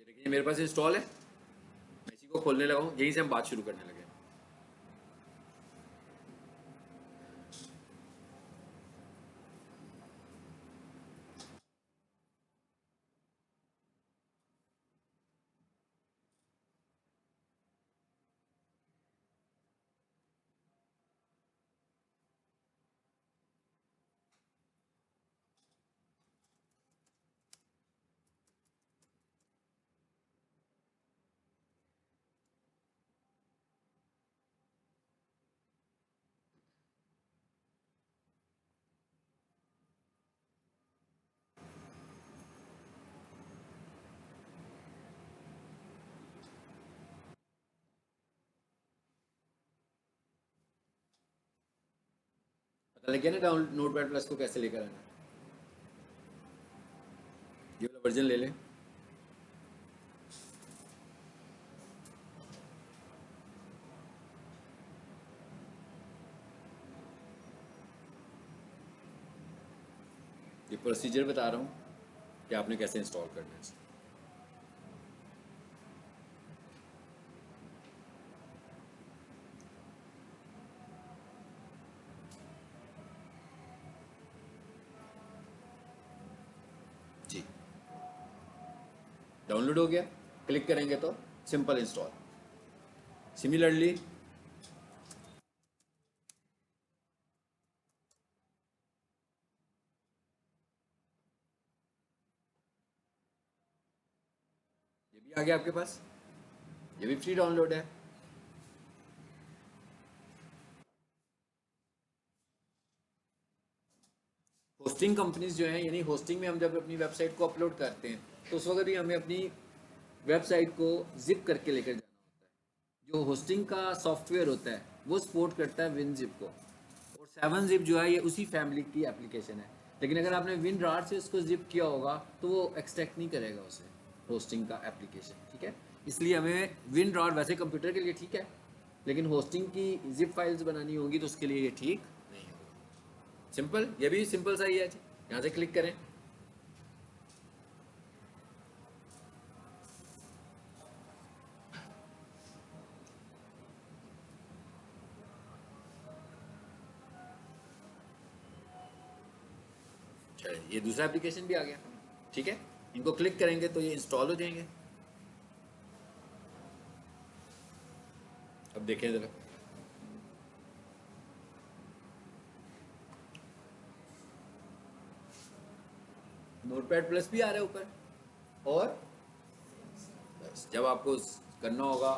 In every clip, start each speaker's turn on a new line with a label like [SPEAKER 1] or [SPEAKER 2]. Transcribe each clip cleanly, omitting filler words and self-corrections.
[SPEAKER 1] ये देखिए मेरे पास इंस्टॉल है, मैं इसी को खोलने लगा हूँ, यहीं से हम बात शुरू करने लगे। पता लग गया ना डाउन नोटपैड प्लस को कैसे लेकर आना है। ये वाला वर्जन ले लें। ये प्रोसीजर बता रहा हूँ कि आपने कैसे इंस्टॉल करना है। जी, डाउनलोड हो गया, क्लिक करेंगे तो सिंपल इंस्टॉल। सिमिलरली ये भी आ गया आपके पास, ये भी फ्री डाउनलोड है। होस्टिंग कंपनीज जो हैं, यानी होस्टिंग में हम जब अपनी वेबसाइट को अपलोड करते हैं तो उस वक्त भी हमें अपनी वेबसाइट को जिप करके लेकर जाना होता है। जो होस्टिंग का सॉफ्टवेयर होता है वो सपोर्ट करता है विनजिप को, और 7-zip जो है ये उसी फैमिली की एप्लीकेशन है। लेकिन अगर आपने विनरार से उसको जिप किया होगा तो वो एक्सट्रैक्ट नहीं करेगा उसे, होस्टिंग का एप्लीकेशन, ठीक है। इसलिए हमें विनरार वैसे कंप्यूटर के लिए ठीक है, लेकिन होस्टिंग की जिप फाइल्स बनानी होगी तो उसके लिए ये ठीक नहीं होगा। सिंपल, ये भी सिंपल सा ही है जी। यहाँ से क्लिक करें, चलिए ये दूसरा एप्लीकेशन भी आ गया, ठीक है। इनको क्लिक करेंगे तो ये इंस्टॉल हो जाएंगे। अब देखें ज़रा, नोटपैड प्लस भी आ रहा है ऊपर। और बस जब आपको करना होगा,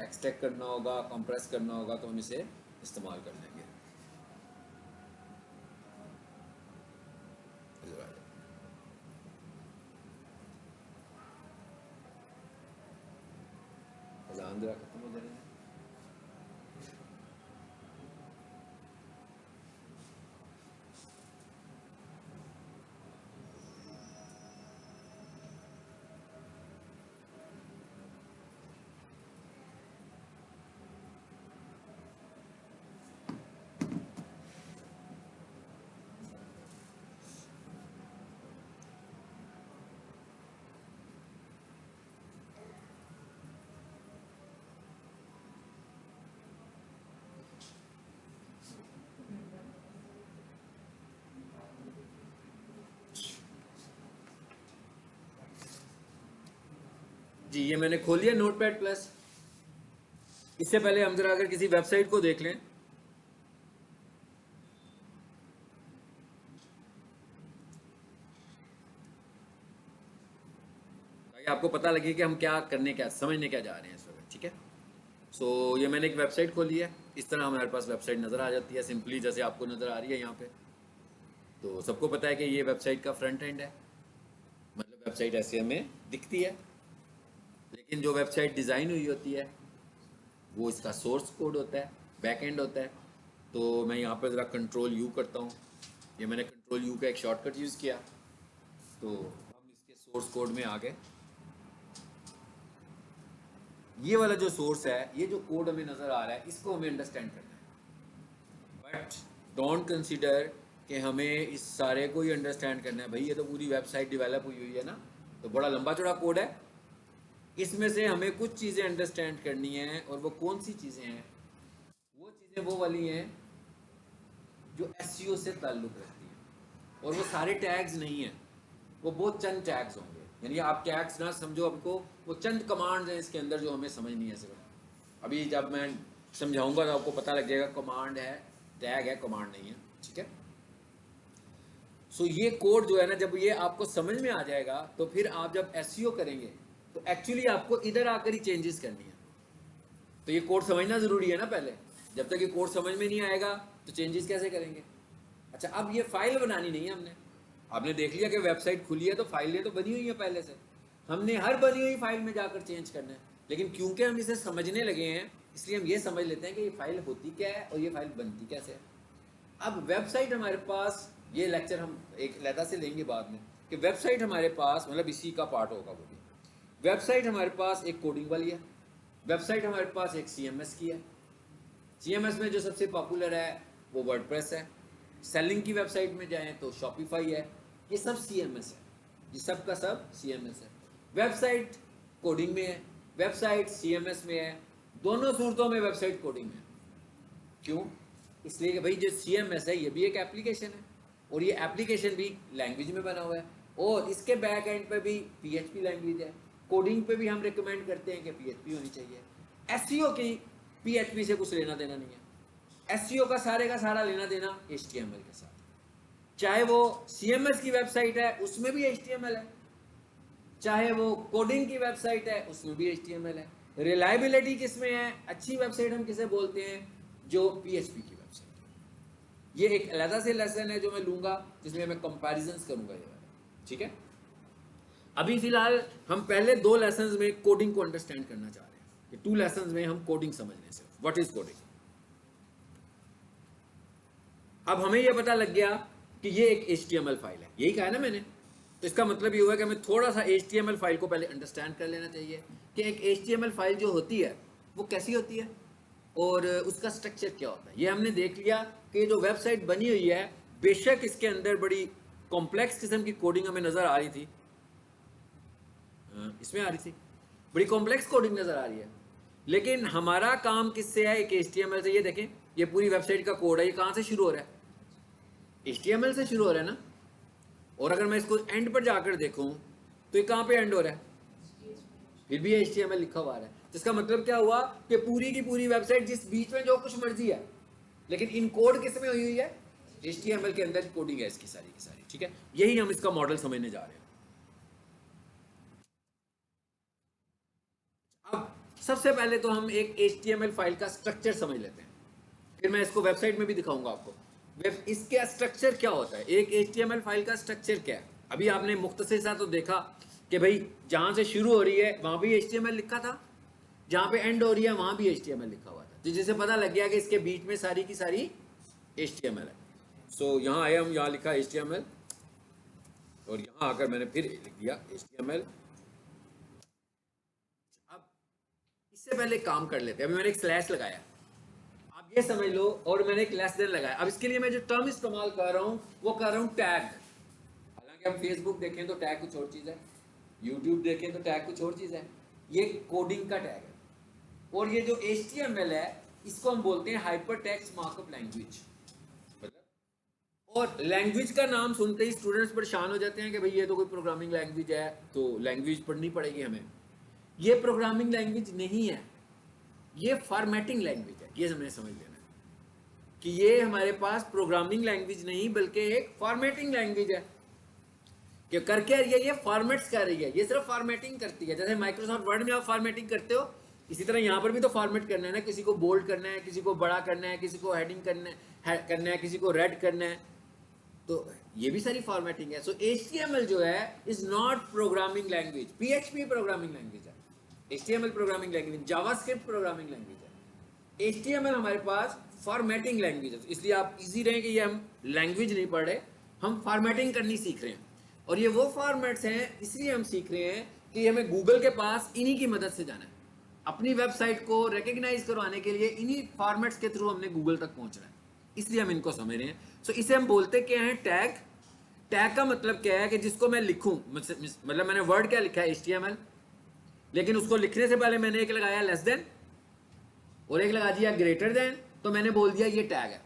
[SPEAKER 1] एक्सट्रैक्ट करना होगा, कंप्रेस करना होगा तो हम इसे इस्तेमाल कर लेंगे। अजान जरा खत्म हो जाए। जी ये मैंने खोल लिया नोटपैड प्लस। इससे पहले हम जरा अगर किसी वेबसाइट को देख लें, ताकि आपको पता लगे कि हम क्या करने, क्या समझने क्या जा रहे हैं इस वक्त, ठीक है। सो ये मैंने एक वेबसाइट खोली है, इस तरह हमारे पास वेबसाइट नज़र आ जाती है सिंपली, जैसे आपको नज़र आ रही है यहाँ पे। तो सबको पता है कि ये वेबसाइट का फ्रंट एंड है, मतलब वेबसाइट ऐसे हमें दिखती है। लेकिन जो वेबसाइट डिज़ाइन हुई होती है वो इसका सोर्स कोड होता है, बैक एंड होता है। तो मैं यहाँ पर ज़रा कंट्रोल यू करता हूँ, ये मैंने कंट्रोल यू का एक शॉर्टकट यूज़ किया, तो हम इसके सोर्स कोड में आ गए। ये वाला जो सोर्स है, ये जो कोड हमें नज़र आ रहा है, इसको हमें अंडरस्टैंड करना है। बट डोंट कंसीडर कि हमें इस सारे को ही अंडरस्टैंड करना है। भाई ये तो पूरी वेबसाइट डेवलप हुई हुई है ना, तो बड़ा लंबा चौड़ा कोड है, इसमें से हमें कुछ चीज़ें अंडरस्टैंड करनी है, और वो कौन सी चीज़ें हैं? वो चीज़ें वो वाली हैं जो एसईओ से ताल्लुक़ रखती हैं, और वो सारे टैग्स नहीं हैं, वो बहुत चंद टैग्स होंगे। यानी आप टैग्स ना समझो, आपको वो चंद कमांड्स हैं इसके अंदर जो हमें समझनी है सिर्फ। अभी जब मैं समझाऊंगा तो आपको पता लग जाएगा कमांड है, टैग है, कमांड नहीं है, ठीक है। सो ये कोड जो है ना, जब ये आपको समझ में आ जाएगा तो फिर आप जब एसईओ करेंगे तो एक्चुअली आपको इधर आकर ही चेंजेस करनी है। तो ये कोड समझना ज़रूरी है ना पहले। जब तक ये कोड समझ में नहीं आएगा तो चेंजेस कैसे करेंगे? अच्छा, अब ये फाइल बनानी नहीं है हमने। आपने देख लिया कि वेबसाइट खुली है तो फाइलें तो बनी हुई हैं पहले से, हमने हर बनी हुई फाइल में जाकर चेंज करना है। लेकिन क्योंकि हम इसे समझने लगे हैं इसलिए हम ये समझ लेते हैं कि ये फाइल होती क्या है और ये फाइल बनती कैसे है। अब वेबसाइट हमारे पास, ये लेक्चर हम एक अलहदा से लेंगे बाद में, कि वेबसाइट हमारे पास मतलब इसी का पार्ट होगा वो भी। वेबसाइट हमारे पास एक कोडिंग वाली है, वेबसाइट हमारे पास एक सीएमएस की है। सीएमएस में जो सबसे पॉपुलर है वो वर्डप्रेस है। सेलिंग की वेबसाइट में जाएं तो शॉपिफाई है। ये सब सीएमएस है, ये सब का सब सीएमएस है। वेबसाइट कोडिंग में है, वेबसाइट सीएमएस में है, दोनों सूरतों में वेबसाइट कोडिंग में है। क्यों? इसलिए कि भाई जो सीएमएस है ये भी एक एप्लीकेशन है, और ये एप्लीकेशन भी लैंग्वेज में बना हुआ है, और इसके बैक एंड पे भी पीएचपी लैंग्वेज है। कोडिंग पे भी हम रिकमेंड करते हैं कि पीएचपी होनी चाहिए। एसईओ की पीएचपी से कुछ लेना देना नहीं है। एसईओ का सारा लेना देना एचटीएमएल के साथ। चाहे वो सीएमएस की वेबसाइट है उसमें भी एचटीएमएल है, चाहे वो कोडिंग की वेबसाइट है उसमें भी एचटीएमएल है। रिलायबिलिटी किसमें है? अच्छी वेबसाइट हम किसे बोलते हैं? जो पीएचपी की वेबसाइट है। ये एक अलग से लेसन है जो मैं लूंगा, जिसमें मैं कंपैरिजंस करूंगा ये वाला, ठीक है। अभी फिलहाल हम पहले 2 लेसन्स में कोडिंग को अंडरस्टैंड करना चाह रहे हैं। ये 2 लेसन्स में हम कोडिंग समझने से, व्हाट इज कोडिंग। अब हमें यह पता लग गया कि ये एक HTML फाइल है, यही कहा है ना मैंने। तो इसका मतलब ये हुआ कि हमें थोड़ा सा HTML फाइल को पहले अंडरस्टैंड कर लेना चाहिए कि एक HTML फाइल जो होती है वो कैसी होती है और उसका स्ट्रक्चर क्या होता है। ये हमने देख लिया कि जो वेबसाइट बनी हुई है, बेशक इसके अंदर बड़ी कॉम्प्लेक्स किस्म की कोडिंग हमें नज़र आ रही थी, इसमें आ रही थी, बड़ी कॉम्प्लेक्स कोडिंग नज़र आ रही है, लेकिन हमारा काम किससे है? एक HTML से। ये देखें, ये पूरी वेबसाइट का कोड है, ये कहाँ से शुरू हो रहा है? HTML से शुरू हो रहा है ना। और अगर मैं इसको एंड पर जाकर देखूं तो ये कहाँ पे एंड हो रहा है? फिर भी HTML लिखा हुआ है। जिसका मतलब क्या हुआ कि पूरी की पूरी वेबसाइट जिस बीच में जो कुछ मर्जी है, लेकिन इन कोड किस में हुई है? HTML के अंदर कोडिंग है इसकी सारी की सारी, ठीक है। यही हम इसका मॉडल समझने जा रहे हैं। अब सबसे पहले तो हम एक HTML फाइल का स्ट्रक्चर समझ लेते हैं, फिर मैं इसको वेबसाइट में भी दिखाऊंगा आपको। इसका स्ट्रक्चर क्या होता है, एक HTML फाइल का स्ट्रक्चर क्या है। अभी आपने मुख्तसर सा तो देखा कि भाई जहां से शुरू हो रही है वहां भी HTML लिखा था, जहां पे एंड हो रही है वहां भी HTML लिखा हुआ था, तो जिससे पता लग गया कि इसके बीच में सारी की सारी HTML है। सो यहाँ आए हम, यहाँ लिखा HTML, और यहाँ आकर मैंने फिर लिख दिया HTML। अब इससे पहले काम कर लेते हैं। अभी मैंने एक स्लैश लगाया, आप ये समझ लो, और मैंने एक लेस देन लगाया। अब इसके लिए मैं जो टर्म इस्तेमाल कर रहा हूँ वो कर रहा हूँ टैग। हालांकि हम फेसबुक देखें तो टैग कुछ और चीज़ है, यूट्यूब देखें तो टैग कुछ और चीज़ है, ये कोडिंग का टैग है। और ये जो HTML है इसको हम बोलते हैं हाइपर टेक्स्ट मार्कअप लैंग्वेज। और लैंग्वेज का नाम सुनते ही स्टूडेंट्स परेशान हो जाते हैं कि भाई ये तो कोई प्रोग्रामिंग लैंग्वेज है, तो लैंग्वेज पढ़नी पड़ेगी हमें। ये प्रोग्रामिंग लैंग्वेज नहीं है, ये फॉर्मेटिंग लैंग्वेज है। ये हमें समझ लेना है कि ये हमारे पास प्रोग्रामिंग लैंग्वेज नहीं बल्कि एक फॉर्मेटिंग लैंग्वेज है। कि करके ये फॉर्मेट्स कर रही है, ये सिर्फ फॉर्मेटिंग करती है। जैसे माइक्रोसॉफ्ट वर्ड में आप फॉर्मेटिंग करते हो, इसी तरह यहाँ पर भी तो फॉर्मेट करना है ना। किसी को बोल्ड करना है, किसी को बड़ा करना है, किसी को हेडिंग करना है, किसी को रेड करना है, तो ये भी सारी फॉर्मेटिंग है। सो HTML जो है is not programming language, PHP programming language है, HTML programming language, JavaScript programming language है। HTML हमारे पास फॉर्मेटिंग लैंग्वेज है। इसलिए आप इजी रहें कि ये हम लैंग्वेज नहीं पढ़ रहे, हम फॉर्मेटिंग करनी सीख रहे हैं। और ये वो फॉर्मेट्स हैं इसलिए हम सीख रहे हैं कि हमें गूगल के पास इन्हीं की मदद से जाना है। अपनी वेबसाइट को रिकग्नाइज करवाने के लिए इन्हीं फॉर्मेट्स के थ्रू हमने गूगल तक पहुंचना है, इसलिए हम इनको समझ रहे हैं। सो इसे हम बोलते क्या हैं? टैग। टैग का मतलब क्या है कि जिसको मैं लिखूं, मतलब मैंने वर्ड क्या लिखा है? HTML। लेकिन उसको लिखने से पहले मैंने एक लगाया लेस देन और एक लगा दिया ग्रेटर देन, तो मैंने बोल दिया ये टैग है।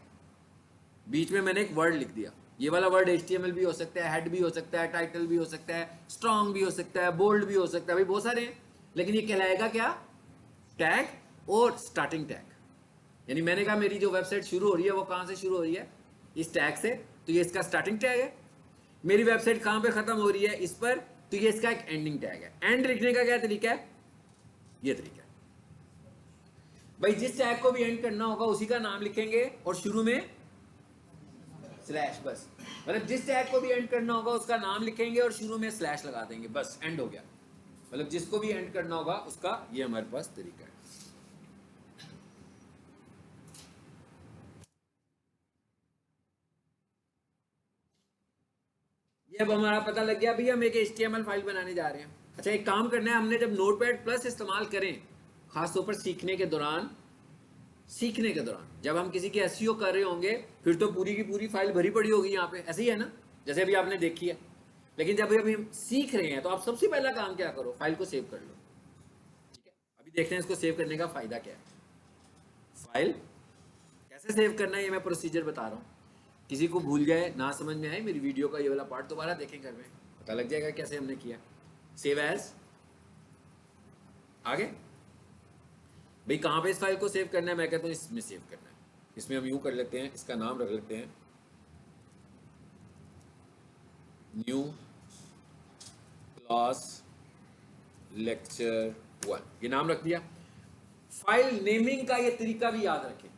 [SPEAKER 1] बीच में मैंने एक वर्ड लिख दिया। ये वाला वर्ड HTML भी हो सकता है, हेड भी हो सकता है, टाइटल भी हो सकता है, स्ट्रॉन्ग भी हो सकता है, बोल्ड भी हो सकता है, भाई बहुत सारे हैं। लेकिन ये कहलाएगा क्या? टैग और स्टार्टिंग टैग। यानी मैंने कहा मेरी जो वेबसाइट शुरू हो रही है वो कहाँ से शुरू हो रही है? इस टैग से, तो ये इसका स्टार्टिंग टैग है। मेरी वेबसाइट कहाँ पे खत्म हो रही है? इस पर, तो ये इसका एक एंडिंग टैग है। एंड लिखने का क्या तरीका है? ये तरीका है भाई, जिस टैग को भी एंड करना होगा उसी का नाम लिखेंगे और शुरू में स्लैश, बस। मतलब जिस टैग को भी एंड करना होगा उसका नाम लिखेंगे और शुरू में स्लैश लगा देंगे, बस एंड हो गया। मतलब जिसको भी एंड करना होगा उसका ये हमारे पास तरीका है। ये अब हमारा पता लग गया भाई हम एक HTML फाइल बनाने जा रहे हैं। अच्छा, एक काम करना है, हमने जब नोटपैड प्लस इस्तेमाल करें, खासतौर पर सीखने के दौरान जब हम किसी की SEO कर रहे होंगे, फिर तो पूरी की पूरी फाइल भरी पड़ी होगी यहाँ पे, ऐसे ही है ना, जैसे अभी आपने देखी है। लेकिन जब अभी हम सीख रहे हैं तो आप सबसे पहला काम क्या करो? फाइल को सेव कर लो। ठीक है, अभी देखते हैं इसको सेव करने का फायदा क्या है। फाइल कैसे सेव करना है ये मैं प्रोसीजर बता रहा हूँ। किसी को भूल जाए, ना समझ में आए, मेरी वीडियो का ये वाला पार्ट दोबारा देखें घर में, पता लग जाएगा कैसे हमने किया। सेव एज, आगे भाई कहाँ पे इस फाइल को सेव करना है? मैं कहता हूँ इसमें सेव करना है। इसमें हम यूं कर लेते हैं, इसका नाम रख लेते हैं न्यू क्लास लेक्चर 1, ये नाम रख दिया। फाइल नेमिंग का ये तरीका भी याद रखें।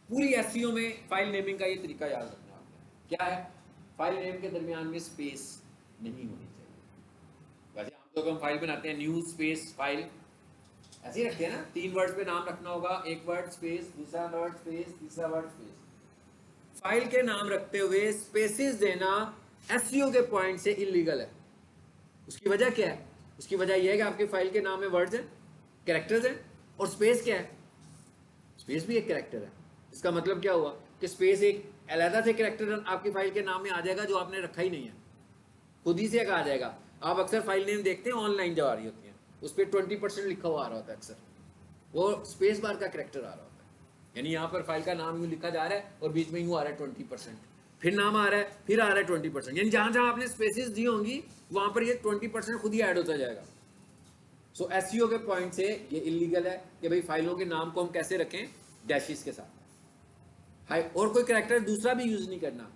[SPEAKER 1] पूरी SEO में फाइल नेमिंग का ये तरीका याद रखना आपको। क्या है? फाइल नेम के दरमियान में स्पेस नहीं होनी चाहिए। वैसे आमतौर पर हम फाइल बनाते हैं न्यू स्पेस फाइल, ऐसे ही रखते हैं ना। 3 वर्ड पे नाम रखना होगा, एक वर्ड स्पेस, दूसरा वर्ड स्पेस, तीसरा वर्ड स्पेस। फाइल के नाम रखते हुए स्पेसेस देना SEO के पॉइंट से इलीगल है। उसकी वजह क्या है? उसकी वजह यह है कि आपकी फाइल के नाम में वर्ड्स हैं, कैरेक्टर्स हैं, और स्पेस क्या है? स्पेस भी एक कैरेक्टर है। इसका मतलब क्या हुआ कि स्पेस एक अलग से कैरेक्टर आपकी फाइल के नाम में आ जाएगा जो आपने रखा ही नहीं है, खुद ही से आ जाएगा। आप अक्सर फाइल नेम देखते हैं ऑनलाइन जब आ रही होती है, उस पर 20% लिखा हुआ आ रहा होता है, अक्सर वो स्पेस बार का कैरेक्टर आ रहा होता है। यानी यहाँ पर फाइल का नाम यूँ लिखा जा रहा है और बीच में यूँ आ रहा है 20%, फिर नाम आ रहा है, फिर आ रहा है 20%। यानी जहाँ जहाँ आपने स्पेसिस दी होंगी वहाँ पर ये 20% खुद ही ऐड होता जाएगा। सो SEO के पॉइंट से ये इलीगल है कि भाई फाइलों के नाम को हम कैसे रखें? डैशेस के साथ। और कोई कैरेक्टर दूसरा भी यूज नहीं करना।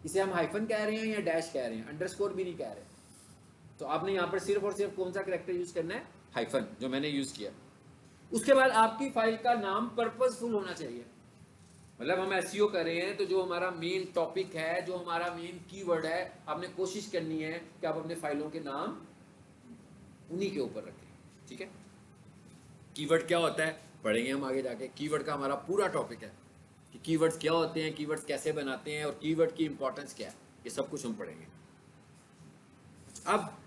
[SPEAKER 1] इसे हम हाइफन कह रहे हैं या डैश कह रहे हैं, अंडरस्कोर भी नहीं कह रहे। तो आपने यहाँ पर सिर्फ और सिर्फ कौन सा कैरेक्टर यूज करना है? हाइफन, जो मैंने यूज किया। उसके बाद आपकी फाइल का नाम पर्पसफुल होना चाहिए। मतलब हम SEO कर रहे हैं तो जो हमारा मेन टॉपिक है, जो हमारा मेन कीवर्ड है, आपने कोशिश करनी है कि आप अपने फाइलों के नाम उन्हीं के ऊपर रखें। ठीक है, कीवर्ड क्या होता है पढ़ेंगे हम आगे जाके। कीवर्ड का हमारा पूरा टॉपिक है कि कीवर्ड्स क्या होते हैं, कीवर्ड्स कैसे बनाते हैं और कीवर्ड की इंपॉर्टेंस क्या है, ये सब कुछ हम पढ़ेंगे। अब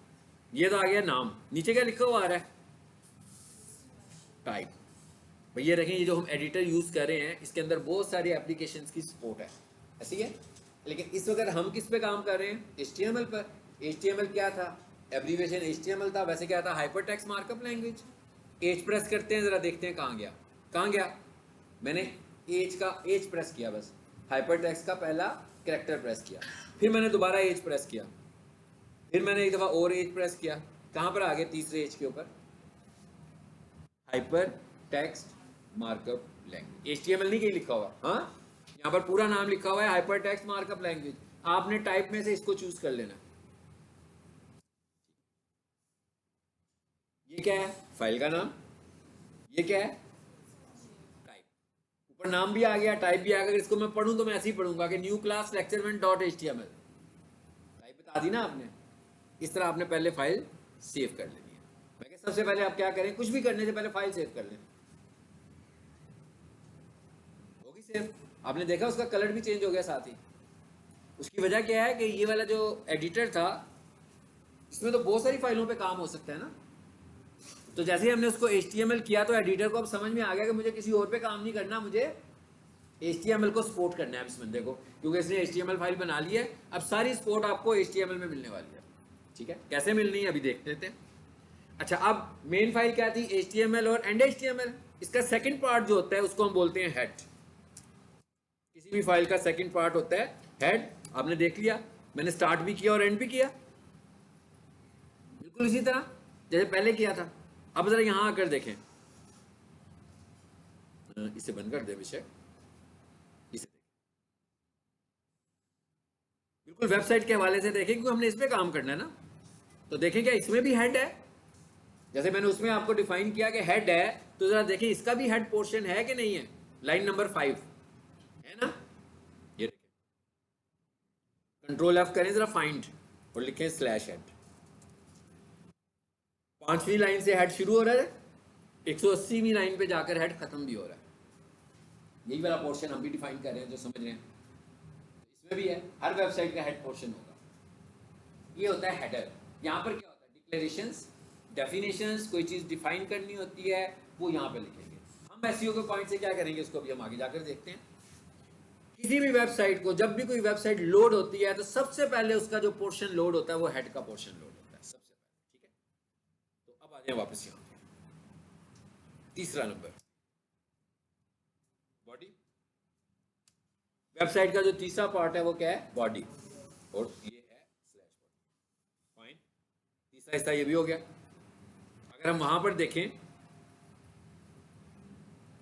[SPEAKER 1] ये तो आ गया नाम, नीचे क्या लिखा हुआ आ रहा है? टाइप। भाई ये देखें, ये जो हम एडिटर यूज कर रहे हैं इसके अंदर बहुत सारी एप्लीकेशंस की सपोर्ट है, ऐसी है। लेकिन इस वक्त हम किस पे काम कर रहे हैं? HTML पर। HTML क्या था? एब्रीविएशन HTML था। वैसे क्या था? Hypertext markup language. H press करते हैं, जरा देखते हैं कहाँ गया। कहाँ गया? मैंने H प्रेस किया, बस हाइपरटेक्स्ट का पहला कैरेक्टर प्रेस किया, फिर मैंने दोबारा H प्रेस किया, फिर मैंने एक दफा और H प्रेस किया। कहाँ पर आ गए? तीसरे H के ऊपर, hyper text markup language. HTML नहीं कहीं लिखा हुआ, हाँ यहाँ पर पूरा नाम लिखा हुआ है हाइपर टेक्स्ट मार्कअप लैंग्वेज। आपने टाइप में से इसको चूज कर लेना। ये क्या है? फाइल का नाम। ये क्या है? टाइप। ऊपर नाम भी आ गया, टाइप भी आ गया। इसको मैं पढ़ूं तो मैं ऐसे ही पढ़ूंगा कि न्यू क्लास lecture1.html। टाइप बता दी ना आपने। इस तरह आपने पहले फाइल सेव कर लेनी है। मैं कह सबसे पहले आप क्या करें, कुछ भी करने से पहले फाइल सेव कर लें। होगी सेव। आपने देखा उसका कलर भी चेंज हो गया साथ ही। उसकी वजह क्या है कि ये वाला जो एडिटर था इसमें तो बहुत सारी फाइलों पे काम हो सकता है ना। तो जैसे ही हमने उसको HTML किया तो एडिटर को अब समझ में आ गया कि मुझे किसी और पे काम नहीं करना, मुझे HTML को सपोर्ट करना है इस बंदे को, क्योंकि इसने HTML फाइल बना ली है। अब सारी सपोर्ट आपको HTML में मिलने वाली है। ठीक है, कैसे मिलनी है अभी देख लेते हैं। अच्छा, अब मेन फाइल क्या थी? HTML और एंड HTML। इसका सेकंड पार्ट जो होता है उसको हम बोलते हैं हेड। किसी भी फाइल का सेकंड पार्ट होता है हेड। आपने देख लिया, मैंने स्टार्ट भी किया और एंड भी किया, बिल्कुल इसी तरह जैसे पहले किया था। अब जरा यहां आकर देखें, इसे बंद कर दे विषय, इसे बिल्कुल वेबसाइट के हवाले से देखें क्योंकि हमने इस पे काम करना है ना। तो देखें क्या इसमें भी हेड है? जैसे मैंने उसमें आपको डिफाइन किया कि हेड है, तो जरा देखें इसका भी हेड पोर्शन है कि नहीं है। लाइन नंबर 5 है ना, ये देखें। कंट्रोल F करें जरा फाइंड और लिखें स्लैश हेड। 5वीं लाइन से हेड शुरू हो रहा है, 180वीं लाइन पे जाकर हेड खत्म भी हो रहा है। यही वाला पोर्शन हम भी डिफाइन कर रहे हैं जो समझ रहे हैं। इसमें भी है, हर वेबसाइट का हेड पोर्शन होगा। ये होता है हेडर। यहाँ पर क्या होता है? डिक्लेरेशंस, डेफिनेशंस, कोई चीज़ डिफाइन करनी होती है वो यहाँ पे लिखेंगे। हम एसईओ के पॉइंट से क्या करेंगे उसको भी हम आगे जाकर देखते हैं। किसी भी वेबसाइट को, जब भी कोई वेबसाइट लोड होती है तो सबसे पहले उसका जो पोर्शन लोड होता है वो हेड का पोर्शन लोड होता है सबसे पहले, ठीक है। तो अब आ जाए वापस यहाँ पे, तीसरा नंबर बॉडी। वेबसाइट का जो तीसरा पार्ट है वो क्या है? बॉडी। और ये है स्लैश बॉडी। फाइन, तीसरा हिस्सा ये भी हो गया। अगर हम वहां पर देखें,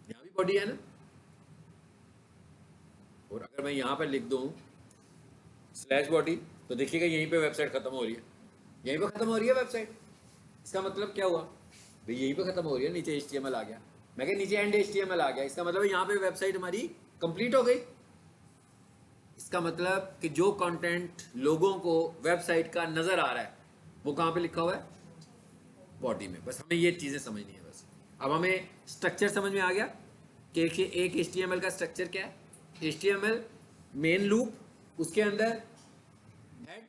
[SPEAKER 1] यहां भी बॉडी है ना, और अगर मैं यहां पर लिख दूं स्लैश बॉडी, तो देखिएगा यहीं पे वेबसाइट खत्म हो रही है। यहीं पे खत्म हो रही है वेबसाइट। इसका मतलब क्या हुआ भाई? यहीं पे खत्म हो रही है, नीचे HTML आ गया। मैं कह नीचे एंड HTML आ गया, इसका मतलब यहाँ पे वेबसाइट हमारी कंप्लीट हो गई। इसका मतलब कि जो कंटेंट लोगों को वेबसाइट का नजर आ रहा है वो कहाँ पे लिखा हुआ है? बॉडी में। बस हमें ये चीजें समझनी है बस। अब हमें स्ट्रक्चर समझ में आ गया कि एक HTML का स्ट्रक्चर क्या है। HTML मेन लूप, उसके अंदर हेड,